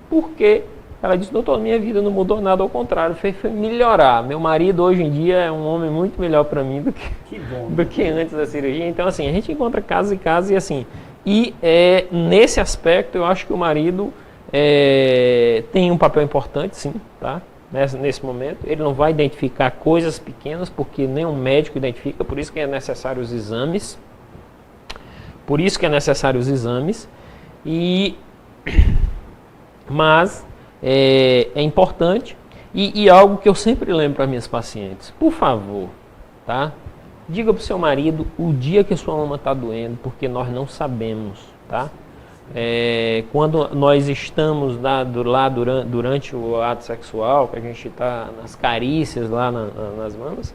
porque ela disse, doutor, minha vida não mudou nada, ao contrário, foi melhorar. Meu marido hoje em dia é um homem muito melhor para mim do que antes da cirurgia. Então assim, a gente encontra casos e casos e assim, nesse aspecto eu acho que o marido tem um papel importante, sim, tá? Nesse momento. Ele não vai identificar coisas pequenas, porque nenhum médico identifica, por isso que é necessário os exames. Mas é importante, e algo que eu sempre lembro para minhas pacientes, por favor, tá? Diga para o seu marido o dia que a sua mama está doendo, porque nós não sabemos, tá? Quando nós estamos lá durante o ato sexual, que a gente está nas carícias lá nas mamas,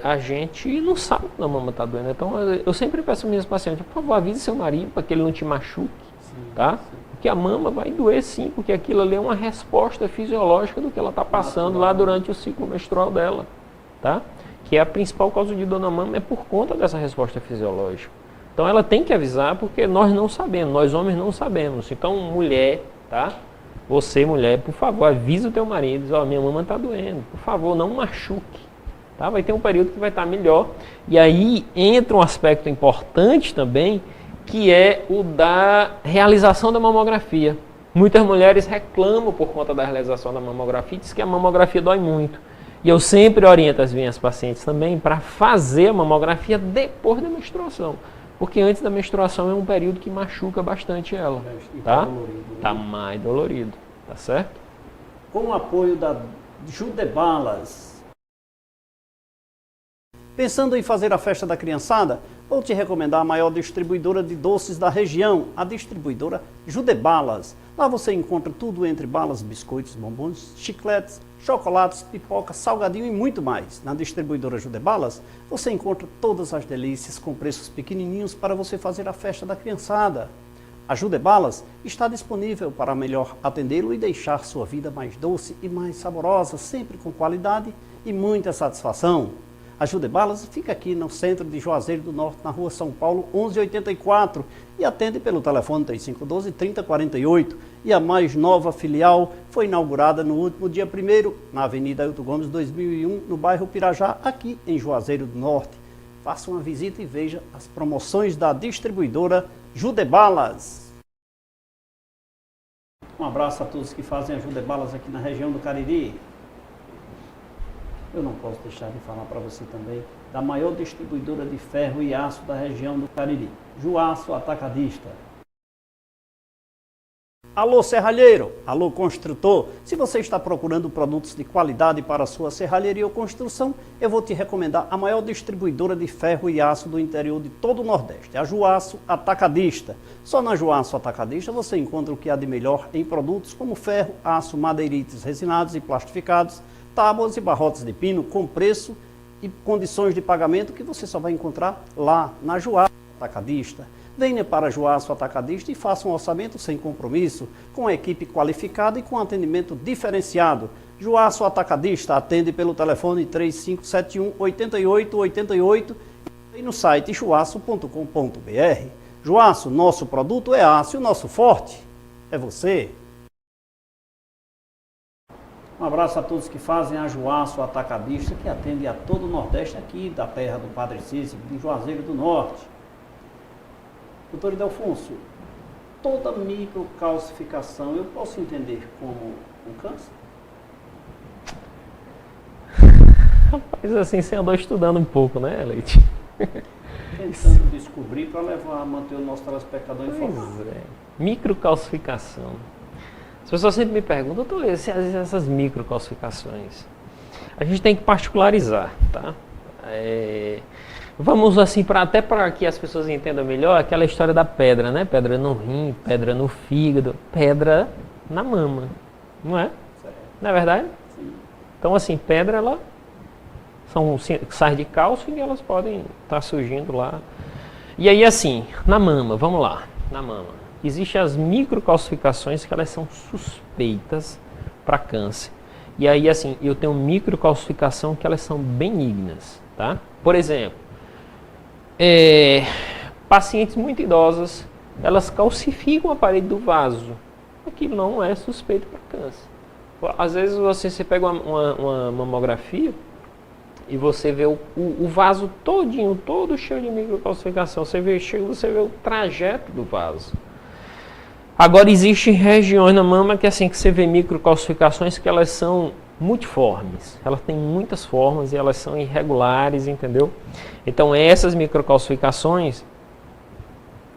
a gente não sabe quando a mama está doendo. Então eu sempre peço às minhas pacientes, por favor, avise seu marido para que ele não te machuque, tá? Porque a mama vai doer sim, porque aquilo ali é uma resposta fisiológica do que ela está passando lá durante o ciclo menstrual dela, tá? Que a principal causa de dor na mama é por conta dessa resposta fisiológica. Então ela tem que avisar, porque nós não sabemos, nós homens não sabemos. Então mulher, tá? Você mulher, por favor, avisa o teu marido, diz, ó, minha mama está doendo, por favor, não machuque, tá? Vai ter um período que vai estar melhor. E aí entra um aspecto importante também, que é o da realização da mamografia. Muitas mulheres reclamam por conta da realização da mamografia, diz que a mamografia dói muito. E eu sempre oriento as minhas pacientes também para fazer a mamografia depois da menstruação. Porque antes da menstruação é um período que machuca bastante ela, tá? Tá mais dolorido, tá certo? Com o apoio da Judebalas. Pensando em fazer a festa da criançada, Vou te recomendar a maior distribuidora de doces da região, a distribuidora Judebalas. Lá você encontra tudo entre balas, biscoitos, bombons, chicletes, chocolates, pipoca, salgadinho e muito mais. Na distribuidora Judebalas, você encontra todas as delícias com preços pequenininhos para você fazer a festa da criançada. A Judebalas está disponível para melhor atendê-lo e deixar sua vida mais doce e mais saborosa, sempre com qualidade e muita satisfação. A Judebalas fica aqui no centro de Juazeiro do Norte, na rua São Paulo, 1184, e atende pelo telefone 3512-3048. E a mais nova filial foi inaugurada no último dia 1º, na Avenida Ailton Gomes, 2001, no bairro Pirajá, aqui em Juazeiro do Norte. Faça uma visita e veja as promoções da distribuidora Judebalas. Um abraço a todos que fazem a Judebalas aqui na região do Cariri. Eu não posso deixar de falar para você também da maior distribuidora de ferro e aço da região do Cariri, Juaço Atacadista. Alô serralheiro, alô construtor, se você está procurando produtos de qualidade para a sua serralheria ou construção, eu vou te recomendar a maior distribuidora de ferro e aço do interior de todo o Nordeste, a Juaço Atacadista. Só na Juaço Atacadista você encontra o que há de melhor em produtos como ferro, aço, madeirites resinados e plastificados, tábuas e barrotes de pino com preço e condições de pagamento que você só vai encontrar lá na Juaço Atacadista. Venha para Juaço Atacadista e faça um orçamento sem compromisso, com a equipe qualificada e com atendimento diferenciado. Juaço Atacadista atende pelo telefone 3571-8888 e no site juaço.com.br. Juaço, nosso produto é aço e o nosso forte é você. Um abraço a todos que fazem a Juaço Atacadista, que atende a todo o Nordeste aqui da terra do Padre Cícero, de Juazeiro do Norte. Doutor Idelfonso, toda microcalcificação eu posso entender como um câncer? Rapaz, assim, você andou estudando um pouco, né, Leite? Tentando descobrir para levar a manter o nosso telespectador informado. Pois é. Microcalcificação. As pessoas sempre me perguntam, doutor, essas microcalcificações, a gente tem que particularizar, tá? Vamos assim, até para que as pessoas entendam melhor, aquela história da pedra, né? Pedra no rim, pedra no fígado, pedra na mama, não é? Certo. Não é verdade? Sim. Então assim, pedra, ela são sais de cálcio e elas podem estar surgindo lá. E aí assim, na mama, vamos lá, na mama. Existem as microcalcificações que elas são suspeitas para câncer. E aí assim, eu tenho microcalcificação que elas são benignas, tá? Por exemplo, pacientes muito idosas, elas calcificam a parede do vaso. Aquilo não é suspeito para câncer. Às vezes você pega uma mamografia e você vê o vaso todinho, todo cheio de microcalcificação. Você vê o trajeto do vaso. Agora existem regiões na mama que assim que você vê microcalcificações que elas são multiformes. Elas têm muitas formas e elas são irregulares, entendeu? Então essas microcalcificações,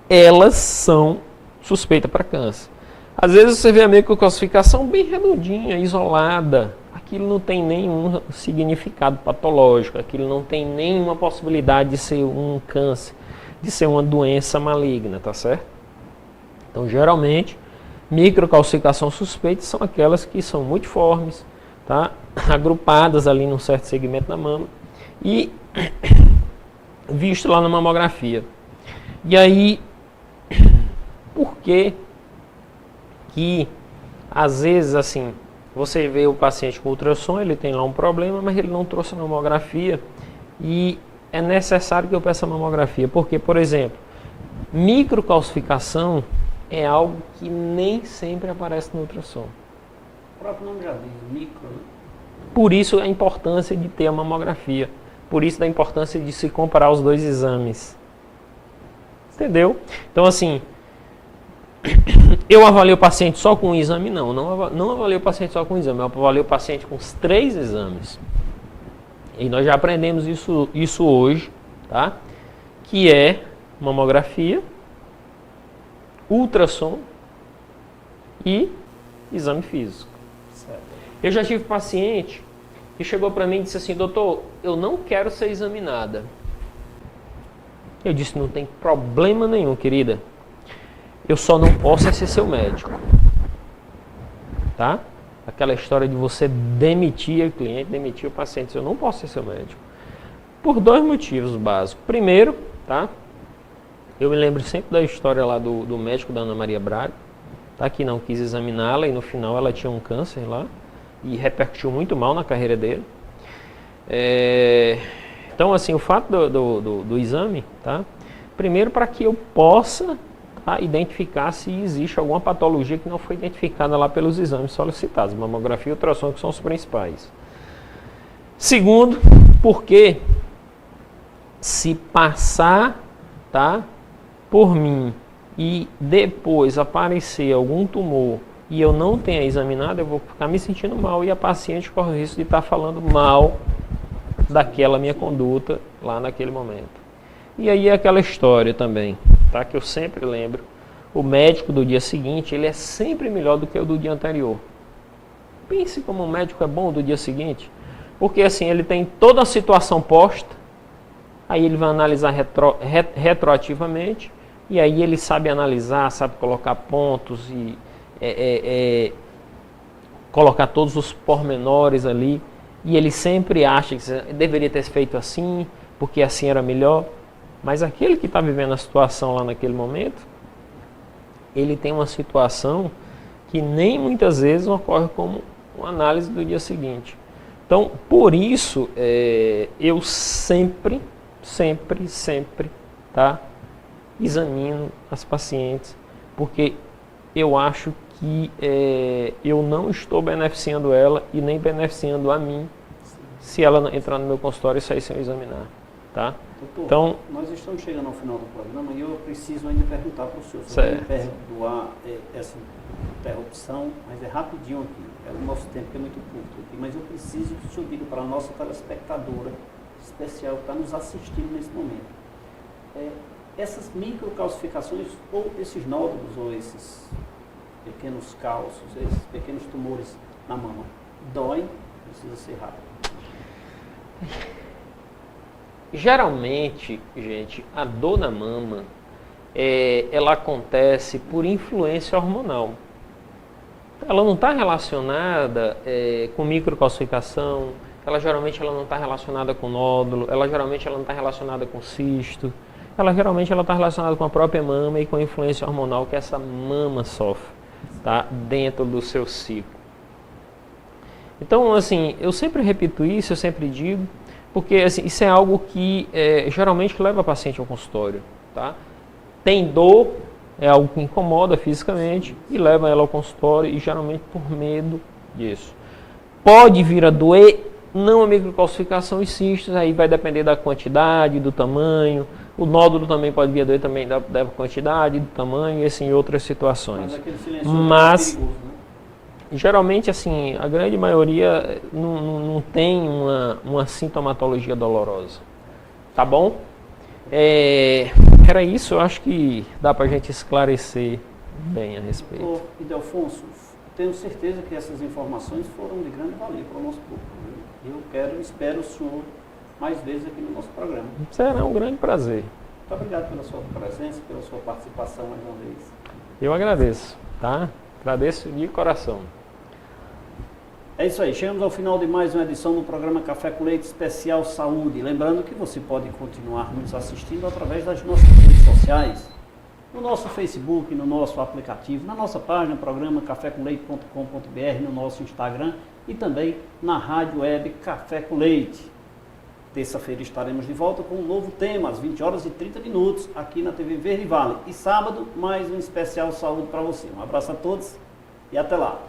elas são suspeitas para câncer. Às vezes você vê a microcalcificação bem redondinha, isolada. Aquilo não tem nenhum significado patológico, aquilo não tem nenhuma possibilidade de ser um câncer, de ser uma doença maligna, tá certo? Então, geralmente, microcalcificação suspeita são aquelas que são multiformes, tá? Agrupadas ali num certo segmento da mama e visto lá na mamografia. E aí, por que às vezes assim, você vê o paciente com ultrassom, ele tem lá um problema, mas ele não trouxe a mamografia e é necessário que eu peça a mamografia, porque, por exemplo, microcalcificação é algo que nem sempre aparece no ultrassom. O próprio nome já diz, micro, né? Por isso a importância de ter a mamografia. Por isso a importância de se comparar os dois exames. Entendeu? Então assim, eu avalio o paciente só com um exame? Não avalio o paciente só com um exame. Eu avalio o paciente com os 3 exames. E nós já aprendemos isso hoje, tá? Que é mamografia, ultrassom e exame físico. Certo. Eu já tive paciente que chegou para mim e disse assim, doutor, eu não quero ser examinada. Eu disse, não tem problema nenhum, querida. Eu só não posso ser seu médico. Tá? Aquela história de você demitir o cliente, demitir o paciente. Eu não posso ser seu médico. Por 2 motivos básicos. Primeiro, tá? Eu me lembro sempre da história lá do médico da Ana Maria Braga, tá? Que não quis examiná-la e no final ela tinha um câncer lá e repercutiu muito mal na carreira dele. Então, assim, o fato do exame, tá? Primeiro, para que eu possa identificar se existe alguma patologia que não foi identificada lá pelos exames solicitados, mamografia e ultrassom, que são os principais. Segundo, porque se passar, tá, por mim e depois aparecer algum tumor e eu não tenha examinado, eu vou ficar me sentindo mal e a paciente corre o risco de estar falando mal daquela minha conduta lá naquele momento. E aí é aquela história também, tá, que eu sempre lembro, o médico do dia seguinte, ele é sempre melhor do que o do dia anterior. Pense como um médico é bom do dia seguinte, porque assim, ele tem toda a situação posta, aí ele vai analisar retroativamente, e aí ele sabe analisar, sabe colocar pontos e colocar todos os pormenores ali, e ele sempre acha que deveria ter feito assim, porque assim era melhor. Mas aquele que está vivendo a situação lá naquele momento, ele tem uma situação que nem muitas vezes ocorre como uma análise do dia seguinte. Então, por isso, eu sempre, tá, examino as pacientes, porque eu acho que eu não estou beneficiando ela e nem beneficiando a mim se ela entrar no meu consultório e sair sem eu examinar. Tá? Doutor, então, nós estamos chegando ao final do programa e eu preciso ainda perguntar para o senhor. Se certo. me perdoar essa interrupção, mas é rapidinho aqui. O nosso tempo é muito curto aqui, mas eu preciso que o senhor diga para a nossa telespectadora especial que está nos assistindo nesse momento. Essas microcalcificações ou esses nódulos ou esses pequenos cálcios, esses pequenos tumores na mama, doem? Precisa ser rápido. Geralmente, gente, a dor na mama, ela acontece por influência hormonal. Ela não está relacionada com microcalcificação, geralmente ela não está relacionada com nódulo, geralmente ela não está relacionada com cisto, geralmente ela está relacionada com a própria mama e com a influência hormonal que essa mama sofre, tá, dentro do seu ciclo. Então, assim, eu sempre repito isso, eu sempre digo, porque assim, isso é algo que geralmente leva a paciente ao consultório. Tá? Tem dor, é algo que incomoda fisicamente e leva ela ao consultório e geralmente por medo disso. Pode vir a doer, não a microcalcificação e cistos, aí vai depender da quantidade, do tamanho. O nódulo também pode vir a doer também da quantidade, do tamanho e assim, outras situações. Mas é perigoso, né? Geralmente, assim, a grande maioria não tem uma sintomatologia dolorosa. Tá bom? Era isso, eu acho que dá pra gente esclarecer bem a respeito. Doutor Ildefonso, tenho certeza que essas informações foram de grande valia para o nosso público. Eu espero o senhor mais vezes aqui no nosso programa. Será um grande prazer. Muito obrigado pela sua presença, pela sua participação mais uma vez. Eu agradeço, tá? Agradeço de coração. É isso aí, chegamos ao final de mais uma edição do programa Café com Leite Especial Saúde. Lembrando que você pode continuar nos assistindo através das nossas redes sociais, no nosso Facebook, no nosso aplicativo, na nossa página, programa cafécomleite.com.br, no nosso Instagram e também na rádio web Café com Leite. Terça-feira estaremos de volta com um novo tema, às 20h30, aqui na TV Verde Vale. E sábado, mais um especial saúde para você. Um abraço a todos e até lá.